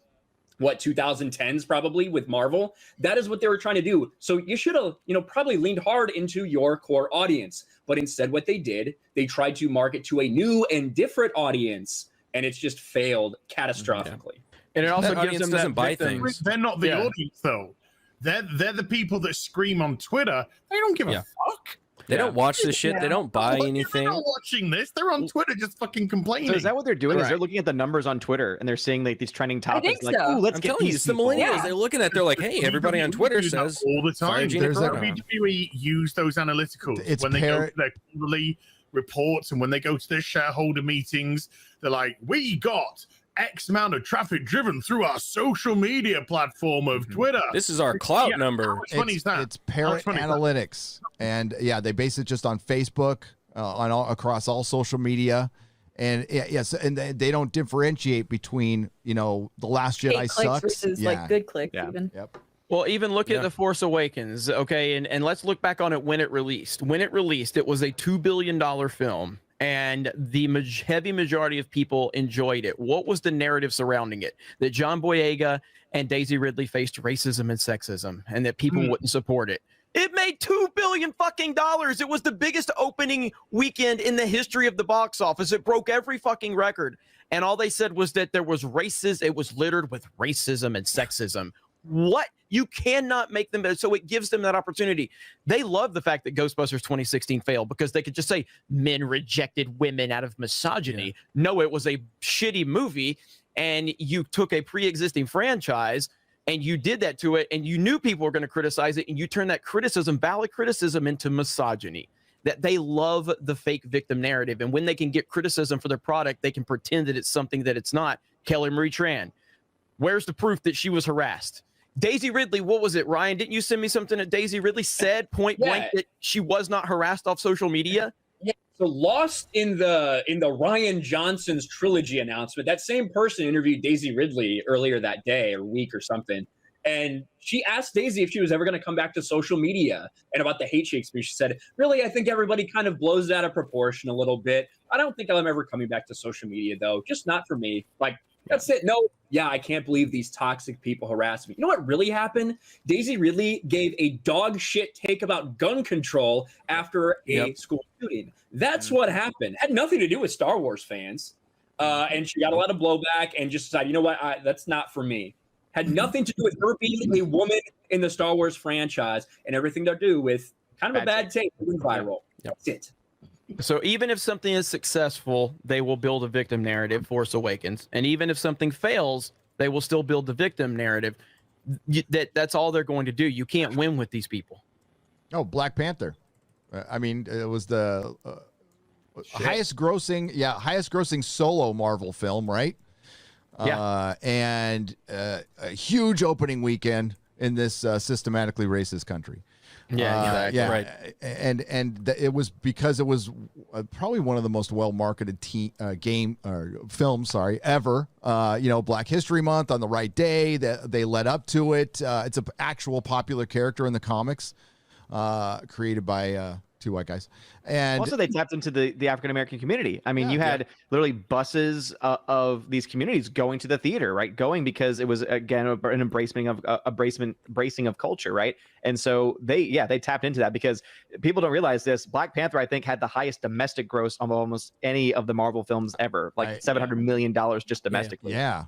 2010s probably with Marvel. That is what they were trying to do. So you should have, probably leaned hard into your core audience. But instead what they did, they tried to market to a new and different audience, and it's just failed catastrophically. And it also That gives audience them doesn't that buy victim- things. They're not the Yeah. audience though. They're the people that scream on Twitter. They don't give a fuck. They don't watch this shit. They don't buy They're anything. not watching this. They're on Twitter just fucking complaining. So is that what they're doing? Is they're Correct. looking at the numbers on Twitter and they're seeing like these trending topics? think Like, so. ooh, let's I'm get telling you, these it's the people. millennials. Yeah. They're looking at. They're like, hey, everybody on Twitter do that says all the fire time. Gina There's a- Carano. WWE use those analyticals It's when they go par- to their quarterly reports and when they go to their shareholder meetings. They're like, we got X amount of traffic driven through our social media platform of Twitter. This is our clout Yeah. number. How much money is that? It's parent How much money is that? analytics, and they base it just on Facebook, across all social media, and yes, and they don't differentiate between the Last Jedi Hate clicks sucks, versus like good clicks Yeah. even. Yep. Well, even look Yeah. at The Force Awakens, okay? And let's look back on it when it released. When it released, it was a $2 billion film, and the heavy majority of people enjoyed it. What was the narrative surrounding it? That John Boyega and Daisy Ridley faced racism and sexism, and that people wouldn't support it. It made $2 billion fucking dollars. It was the biggest opening weekend in the history of the box office. It broke every fucking record. And all they said was that there was it was littered with racism and sexism. What? You cannot make them. So it gives them that opportunity. They love the fact that Ghostbusters 2016 failed because they could just say men rejected women out of misogyny. Yeah. No, it was a shitty movie, and you took a pre-existing franchise and you did that to it, and you knew people were going to criticize it, and you turned that criticism, valid criticism, into misogyny. That they love the fake victim narrative, and when they can get criticism for their product, they can pretend that it's something that it's not. Kelly Marie Tran, where's the proof that she was harassed? Daisy Ridley, what was it, Ryan? Didn't you send me something that Daisy Ridley said point blank that she was not harassed off social media? Yeah. So lost in the Ryan Johnson's trilogy announcement, that same person interviewed Daisy Ridley earlier that day or week or something. And she asked Daisy if she was ever going to come back to social media and about the hate she experienced. She said, really, I think everybody kind of blows it out of proportion a little bit. I don't think I'm ever coming back to social media, though. Just not for me. Like, that's it. No, yeah, I can't believe these toxic people harass me. You know what really happened? Daisy Ridley gave a dog shit take about gun control after a school shooting. That's what happened. Had nothing to do with Star Wars fans. And she got a lot of blowback and just decided, you know what, that's not for me. Had nothing to do with her being a woman in the Star Wars franchise and everything to do with kind of a bad take moving viral. That's it. So even if something is successful, they will build a victim narrative, Force Awakens. And even if something fails, they will still build the victim narrative. That's all they're going to do. You can't win with these people. Oh, Black Panther. I mean, it was the highest grossing solo Marvel film, right? Yeah. And a huge opening weekend in this systematically racist country. Yeah, exactly. Yeah, Right. And it was because it was probably one of the most well-marketed films, ever. Black History Month on the right day. That they led up to it. It's an actual popular character in the comics, created by two white guys. And also, they tapped into the African American community. I mean, you had literally buses of these communities going to the theater, right? Going because it was again an bracing of culture, right? And so they tapped into that because people don't realize this. Black Panther, I think, had the highest domestic gross of almost any of the Marvel films ever, like $700 million just domestically. Yeah,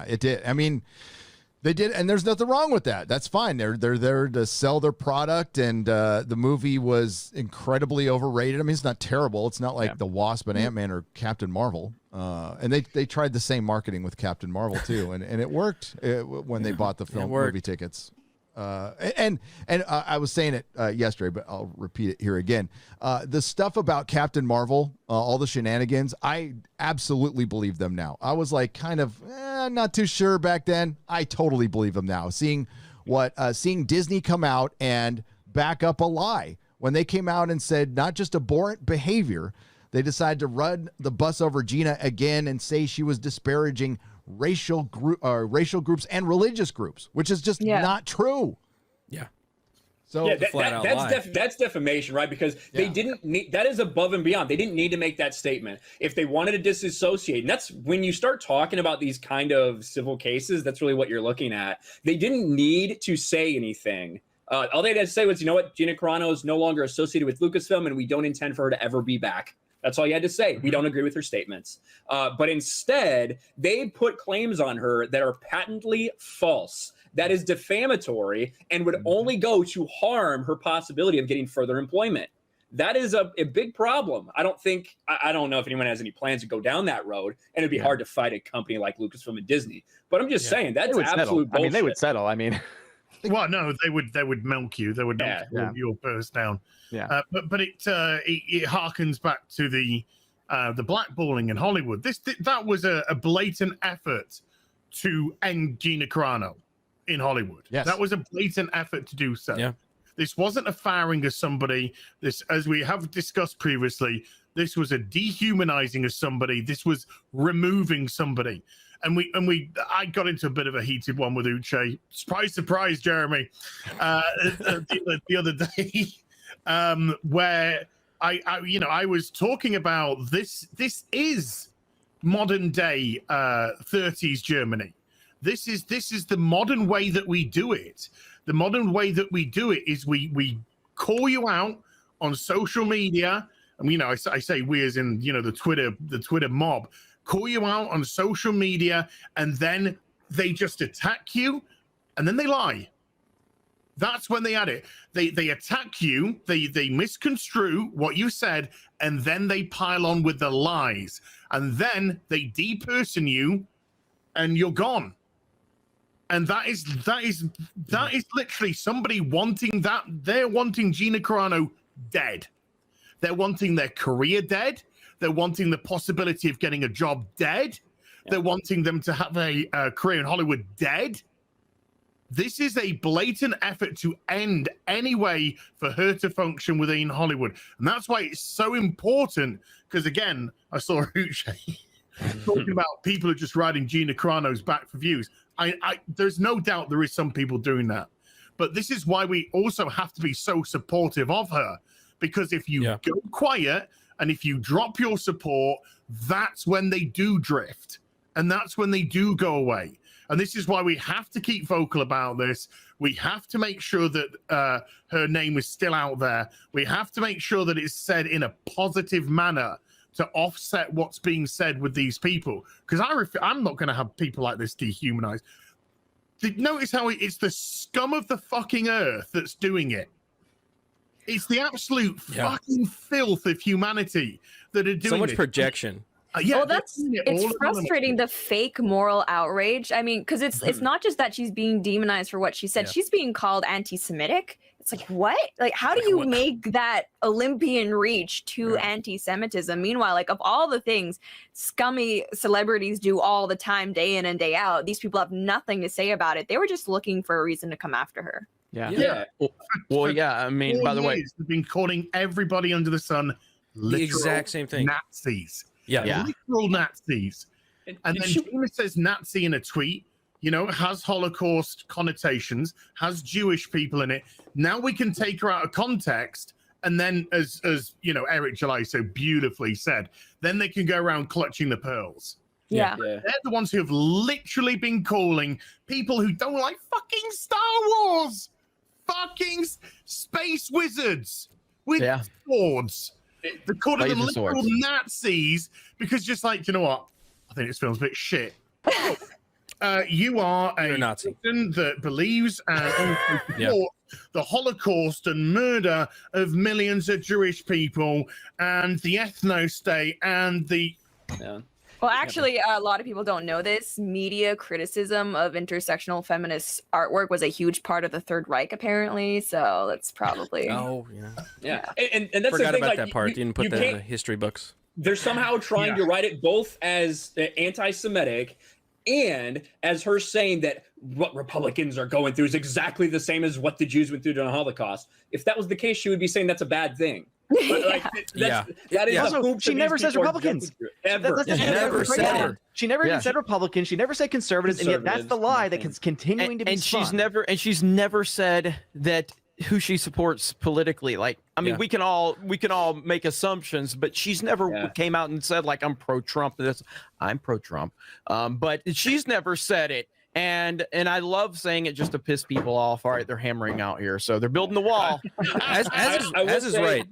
it did. I mean, they did, and there's nothing wrong with that. That's fine. They're there to sell their product, and the movie was incredibly overrated. I mean, it's not terrible. It's not like The Wasp and Ant-Man or Captain Marvel. And they tried the same marketing with Captain Marvel too, and it worked when they bought the movie tickets. And I was saying it yesterday, but I'll repeat it here again. The stuff about Captain Marvel, all the shenanigans, I absolutely believe them now. I was like kind of not too sure back then. I totally believe them now. Seeing Disney come out and back up a lie when they came out and said not just abhorrent behavior, they decided to run the bus over Gina again and say she was disparaging racial groups and religious groups, which is just not true. Yeah. So that's defamation, right? Because they didn't need, that is above and beyond. They didn't need to make that statement. If they wanted to disassociate, and that's when you start talking about these kind of civil cases, that's really what you're looking at. They didn't need to say anything. All they had to say was, you know what, Gina Carano is no longer associated with Lucasfilm, and we don't intend for her to ever be back. That's all you had to say. We don't agree with her statements. But instead, they put claims on her that are patently false. That is defamatory and would only go to harm her possibility of getting further employment. That is a big problem. I don't know if anyone has any plans to go down that road, and it'd be hard to fight a company like Lucasfilm and Disney. But I'm just saying, that's absolute bullshit. I mean, they would settle. I mean... Well, no, they would milk you. They would milk your purse down. Yeah. But it harkens back to the blackballing in Hollywood. That was a blatant effort to end Gina Carano in Hollywood. Yes. That was a blatant effort to do so. Yeah. This wasn't a firing of somebody. This, as we have discussed previously, this was a dehumanizing of somebody. This was removing somebody. And I got into a bit of a heated one with Uche. Surprise, surprise, Jeremy. The other day, where I was talking about this. This is modern day 30s Germany. This is the modern way that we do it. The modern way that we do it is we call you out on social media. And I say we as in the Twitter mob. Call you out on social media, and then they just attack you, and then they lie. That's when they add it. They attack you, they misconstrue what you said, and then they pile on with the lies. And then they deperson you, and you're gone. And that is literally somebody wanting that. They're wanting Gina Carano dead. They're wanting their career dead. They're wanting the possibility of getting a job dead. Yeah. They're wanting them to have a career in Hollywood dead. This is a blatant effort to end any way for her to function within Hollywood. And that's why it's so important. Because again, I saw Uche talking about people are just riding Gina Carano's back for views. There's no doubt there is some people doing that. But this is why we also have to be so supportive of her. Because if you go quiet, and if you drop your support, that's when they do drift. And that's when they do go away. And this is why we have to keep vocal about this. We have to make sure that her name is still out there. We have to make sure that it's said in a positive manner to offset what's being said with these people. Because I'm not going to have people like this dehumanized. Notice how it's the scum of the fucking earth that's doing it. It's the absolute fucking filth of humanity that are doing so much this. Projection. Well, it's frustrating, the fake moral outrage. I mean, because it's not just that she's being demonized for what she said. She's being called anti-Semitic. It's like, what? Like, how do you make that Olympian reach to anti-Semitism? Meanwhile, like, of all the things scummy celebrities do all the time, day in and day out, these people have nothing to say about it. They were just looking for a reason to come after her. Yeah. Well, yeah. I mean, by the way, they've been calling everybody under the sun the exact same thing. Nazis. Yeah. Literal Nazis. And then Gina says Nazi in a tweet, has Holocaust connotations, has Jewish people in it. Now we can take her out of context And then, as you know, Eric July so beautifully said, then they can go around clutching the pearls. Yeah. They're the ones who have literally been calling people who don't like fucking Star Wars, fucking space wizards with swords. They're calling them literal Nazis because just like, you know what? I think this film's a bit shit. You are a Nazi person that believes and supports the Holocaust and murder of millions of Jewish people and the ethno-state and the... Well, actually, a lot of people don't know this. Media criticism of intersectional feminist artwork was a huge part of the Third Reich, apparently. So that's probably... Yeah. And that's Forgot the thing, about like, that part. Didn't put you that in the can't- history books. They're somehow trying to write it both as anti-Semitic and as her saying that what Republicans are going through is exactly the same as what the Jews went through during the Holocaust. If that was the case, she would be saying that's a bad thing. But, like, that is Also, a hoop she that never these says people are Republicans. jumping through. Ever. She never said it. She never even said Republicans. She never said conservatives, and yet that's the lie that is continuing to be spun. She's never said that who she supports politically. Like, I mean, we can all make assumptions, but she's never came out and said like I'm pro-Trump. I'm pro-Trump, but she's never said it. And I love saying it just to piss people off. All right, they're hammering out here, so they're building the wall. As is right.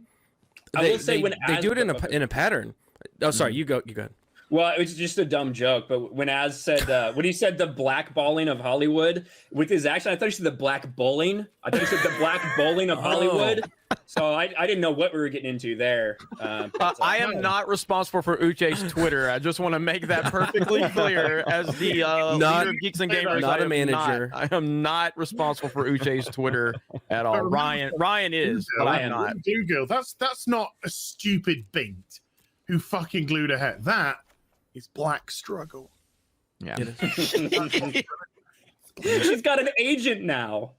I will say when they do it in a pattern. Oh, sorry, you go ahead. Well, it was just a dumb joke, but when Az said, when he said the blackballing of Hollywood with his accent, I thought he said the black bowling. I thought he said the black bowling of Hollywood. So I didn't know what we were getting into there. I am not responsible for Uche's Twitter. I just want to make that perfectly clear as the leader of Geeks and Gamers. Not a manager. I am not responsible for Uche's Twitter at all. Ryan is, but I am not. Google. That's not a stupid beat who fucking glued her head. That is black struggle. Yeah. She's got an agent now.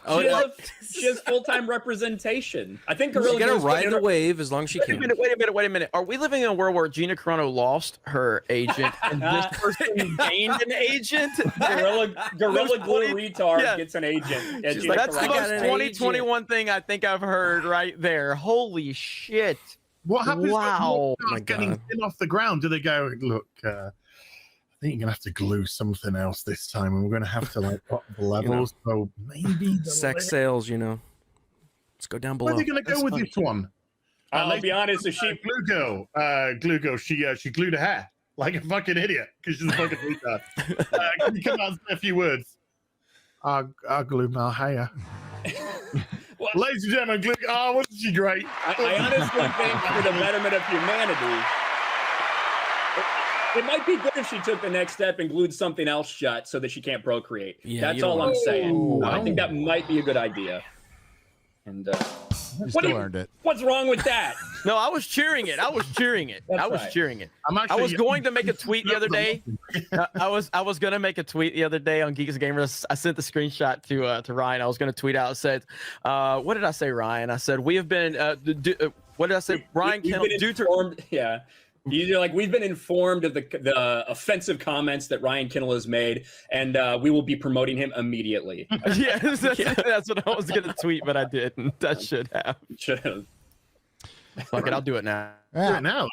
She has full-time representation. I think She's gonna ride the wave as long as she can. Wait a minute. Are we living in a world where Gina Carano lost her agent and this person gained an agent? Gorilla Glue retard gets an agent. That's the most 2021 thing I think I've heard right there. Holy shit. What happens wow. when getting thin off the ground? Do they go, look, I think you're gonna have to glue something else this time, and we're gonna have to like up the levels. So maybe sex sales, let's go down below. Where are they gonna go with this one? I'll be honest, glue girl, she glued her hair like a fucking idiot because she's a fucking retard. Can you come out and say a few words? I glued my hair. Ladies and gentlemen, glue. Oh, wasn't she great? I honestly think for the betterment of humanity, it might be good if she took the next step and glued something else shut so that she can't procreate. That's all I'm saying. I think that might be a good idea. And earned it. What's wrong with that? No, I was cheering it. I was cheering it. I was going to make a tweet the other day. I was gonna make a tweet the other day on Geeks and Gamers. I sent the screenshot to Ryan. I was gonna tweet out. It said, "What did I say, Ryan?" I said, "We have been." What did I say, Ryan? You're like, we've been informed of the offensive comments that Ryan Kindle has made, and we will be promoting him immediately. Yes, that's what I was gonna tweet, but I didn't. I should have. Fuck it, I'll do it now. Yeah. Now,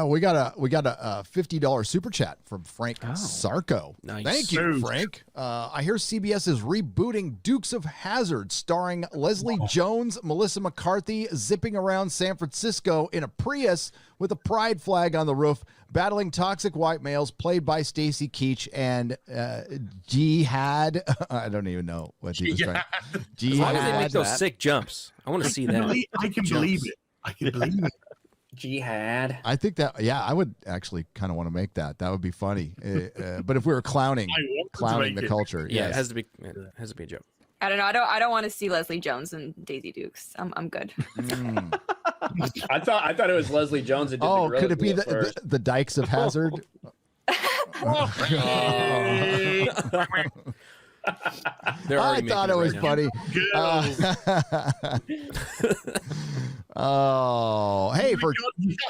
we got a $50 super chat from Frank Sarko. Nice. Thank you, Frank. I hear CBS is rebooting Dukes of Hazzard, starring Leslie Jones, Melissa McCarthy, zipping around San Francisco in a Prius with a pride flag on the roof, battling toxic white males, played by Stacy Keach and Jihad. I don't even know what he was trying. As long as they make those sick jumps, I want to see that. I can believe it. I can believe it. Jihad. I think that, I would actually kind of want to make that. That would be funny. But if we were clowning the culture, it has to be a joke. I don't know. I don't want to see Leslie Jones and Daisy Dukes. I'm good. I thought it was Leslie Jones that did the gorilla. Could it be the Dykes of Hazzard? I thought it was funny. Hey,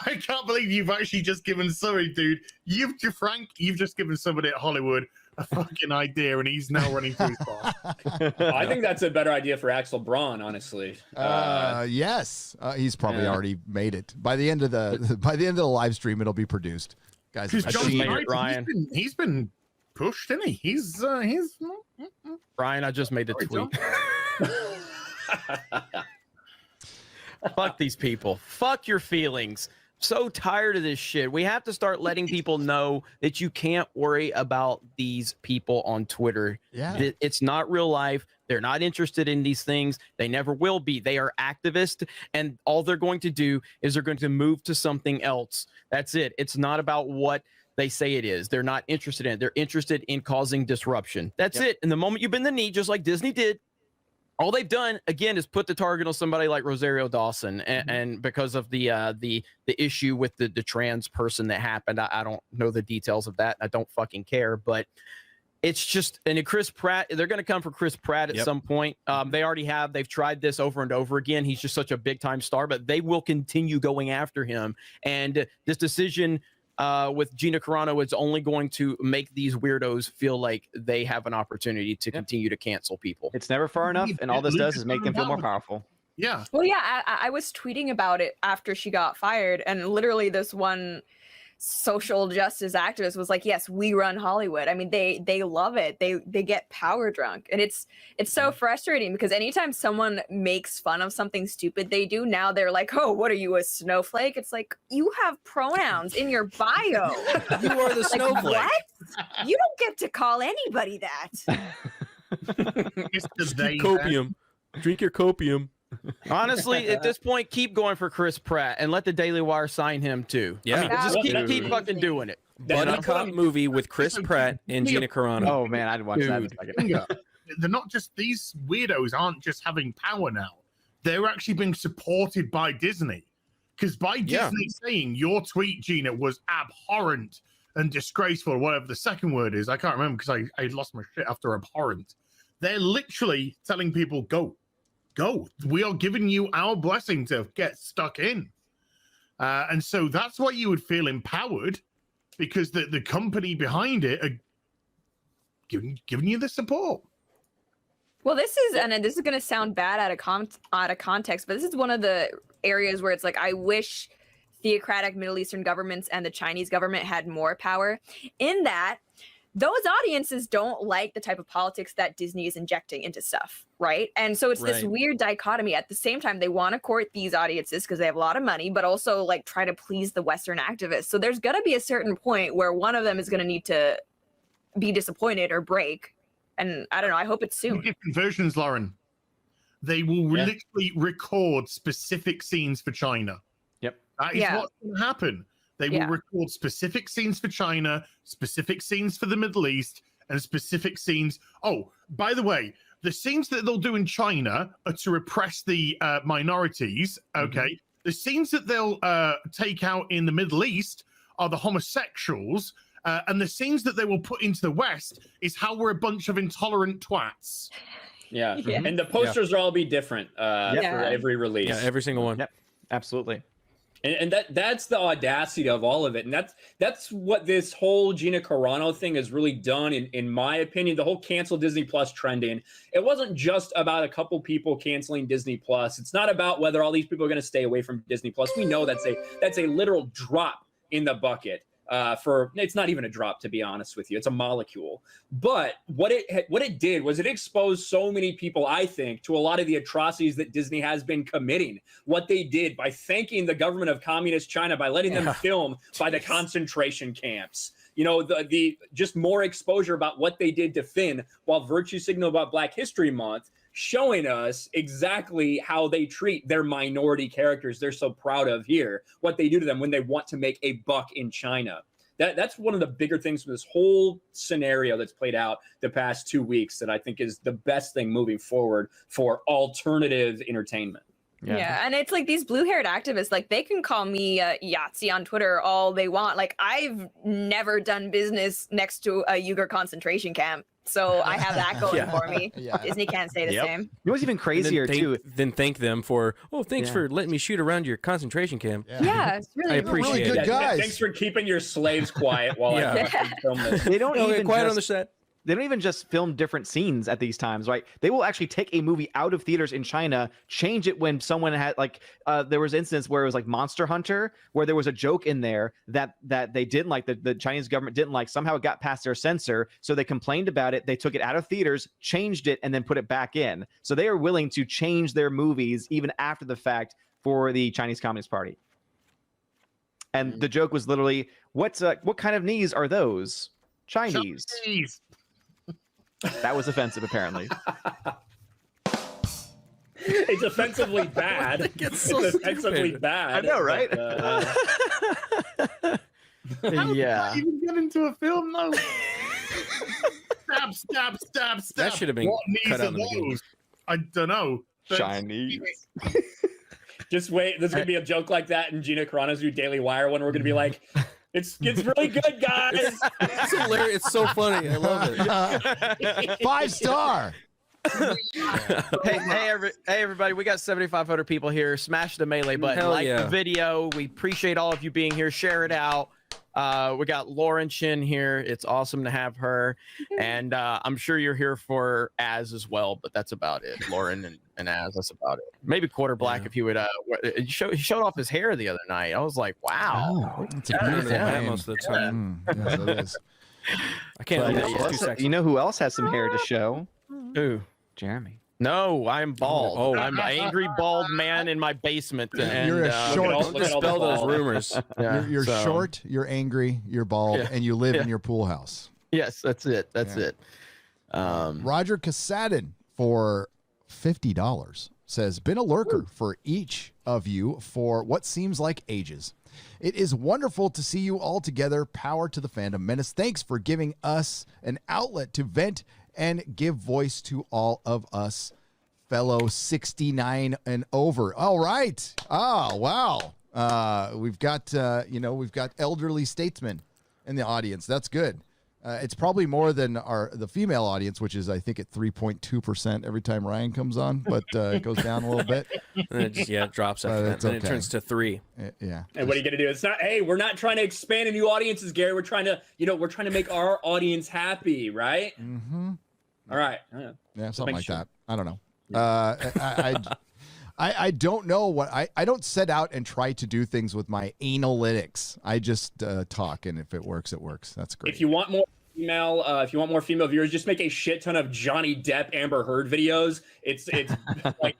I can't believe you've actually just given. Sorry, dude. You've just given somebody at Hollywood a fucking idea, and he's now running to his boss. I think that's a better idea for Axel Braun, honestly. Yes, he's probably already made it. By the end of the live stream, it'll be produced, guys. Because John made it, Knight, Ryan. he's been pushed, isn't he? He's Ryan, I just made a tweet. Fuck these people. Fuck your feelings. So tired of this shit. We have to start letting people know that you can't worry about these people on Twitter. Yeah. It's not real life. They're not interested in these things. They never will be. They are activists, and all they're going to do is they're going to move to something else. That's it. It's not about what they say it is. They're not interested in it. They're interested in causing disruption. That's it. And the moment you bend the knee, just like Disney did, all they've done again is put the target on somebody like Rosario Dawson, and because of the issue with the trans person that happened. I don't know the details of that. I don't fucking care, but it's just, and Chris Pratt, they're going to come for Chris Pratt at some point. They already have. They've tried this over and over again. He's just such a big time star, but they will continue going after him. And this decision with Gina Carano is only going to make these weirdos feel like they have an opportunity to continue to cancel people. It's never far enough, and all this does is make them feel more powerful. Yeah. Well, yeah, I was tweeting about it after she got fired, and literally this one social justice activist was like, yes, we run Hollywood. I mean, they love it. They get power drunk, and it's so frustrating because anytime someone makes fun of something stupid they do, now they're like, oh, what are you, a snowflake? It's like, you have pronouns in your bio. You are the Like, snowflake. what? You don't get to call anybody that. It's the they, Copium. Drink your copium. Honestly, at this point, keep going for Chris Pratt and let the Daily Wire sign him too. Yeah. I mean, just Dude. keep fucking doing it. Buddy cop movie with Chris Pratt and Gina Carano. Oh man, I'd watch that in a Dude. second. Yeah. They're not just, these weirdos aren't just having power now. They're actually being supported by Disney. Because by Disney saying your tweet, Gina, was abhorrent and disgraceful, or whatever the second word is, I can't remember because I lost my shit after abhorrent. They're literally telling people, go. We are giving you our blessing to get stuck in. And so that's why you would feel empowered, because the company behind it are giving you the support. Well, this is going to sound bad out of context, but this is one of the areas where it's like, I wish theocratic Middle Eastern governments and the Chinese government had more power, in that those audiences don't like the type of politics that Disney is injecting into stuff, right? And so it's this weird dichotomy. At the same time, they want to court these audiences because they have a lot of money, but also like try to please the Western activists. So there's going to be a certain point where one of them is going to need to be disappointed or break. And I don't know, I hope it's soon. Different versions, Lauren. They will literally record specific scenes for China. Yep. That is what's going to happen. They will record specific scenes for China, specific scenes for the Middle East, and specific scenes. Oh, by the way, the scenes that they'll do in China are to repress the minorities. Okay. The scenes that they'll take out in the Middle East are the homosexuals. And the scenes that they will put into the West is how we're a bunch of intolerant twats. Yeah. And the posters will all be different for every release. Yeah, every single one. Yep. Absolutely. And that's the audacity of all of it. And that's what this whole Gina Carano thing has really done, in my opinion. The whole cancel Disney Plus trending. It wasn't just about a couple people canceling Disney Plus. It's not about whether all these people are going to stay away from Disney Plus. We know that's a literal drop in the bucket. It's not even a drop, to be honest with you. It's a molecule. But what it did was it exposed so many people, I think, to a lot of the atrocities that Disney has been committing. What they did by thanking the government of communist China, by letting them film by the concentration camps. You know, the just more exposure about what they did to Finn, while virtue signal about Black History Month, showing us exactly how they treat their minority characters they're so proud of here, what they do to them when they want to make a buck in China. That's one of the bigger things from this whole scenario that's played out the past 2 weeks that I think is the best thing moving forward for alternative entertainment. Yeah, and it's like these blue-haired activists, like they can call me Yahtzee on Twitter all they want. Like I've never done business next to a Uyghur concentration camp, so I have that going for me. Disney can't say the same. You know what's even crazier too? Then thank them for, thanks for letting me shoot around your concentration camp. Yeah, it's really I appreciate really good it. guys. Thanks for keeping your slaves quiet while I film this. They don't even quiet just, on the set. they don't even just film different scenes at these times, right? They will actually take a movie out of theaters in China, change it when someone had like there was incidents where it was like Monster Hunter, where there was a joke in there that they didn't like, the Chinese government didn't like. Somehow it got past their censor, so they complained about it. They took it out of theaters, changed it, and then put it back in. So they are willing to change their movies even after the fact for the Chinese Communist Party. And the joke was literally, what kind of knees are those? Chinese. That was offensive, apparently. It's offensively bad. It's so offensively bad. I know, right? Yeah. Even get into a film though. Stab. That should have been What cut knees out are in the beginning. those? I don't know. Chinese. Just wait. There's gonna be a joke like that in Gina Carano's new Daily Wire when we're gonna be like, it's really good, guys. It's hilarious. It's so funny. I love it. 5-star. Hey, everybody, we got 7,500 people here. Smash the melee button. Hell like yeah. the video. We appreciate all of you being here. Share it out. We got Lauren Chen here. It's awesome to have her. And I'm sure you're here for Az as well, but that's about it. Lauren and Az, that's about it. Maybe Quarter Black if he would. He showed off his hair the other night. I was like, wow. Oh, that's a I don't beautiful know that name. most of the time. Yes, it is. I can't But, believe it's too sexy. you know who else has some hair to show? Who? Jeremy. No, I'm bald. Oh. I'm an angry bald man in my basement. And, You're a short- Look at all the Dispel those ball. rumors. yeah, You're so- short, you're angry, you're bald, Yeah. and you live in Yeah. your pool house. Yes, that's it. That's Yeah. it. Roger Casadin for $50 says, been a lurker for each of you for what seems like ages. It is wonderful to see you all together. Power to the fandom menace. Thanks for giving us an outlet to vent and give voice to all of us fellow 69 and over. All right. Oh, wow. We've got, we've got elderly statesmen in the audience. That's good. It's probably more than the female audience, which is, I think, at 3.2% every time Ryan comes on, but it goes down a little bit. And it just, it drops after that. it's Then it okay. turns to 3. Yeah. And what are you gonna do? It's not. Hey, we're not trying to expand a new audiences, Gary. We're trying to, we're trying to make our audience happy, right? Mm-hmm. All right. Yeah, something like sure. that. I don't know. I don't know what I don't set out and try to do things with my analytics. I just talk, and if it works, it works. That's great. If you want more female viewers, just make a shit ton of Johnny Depp, Amber Heard videos. It's like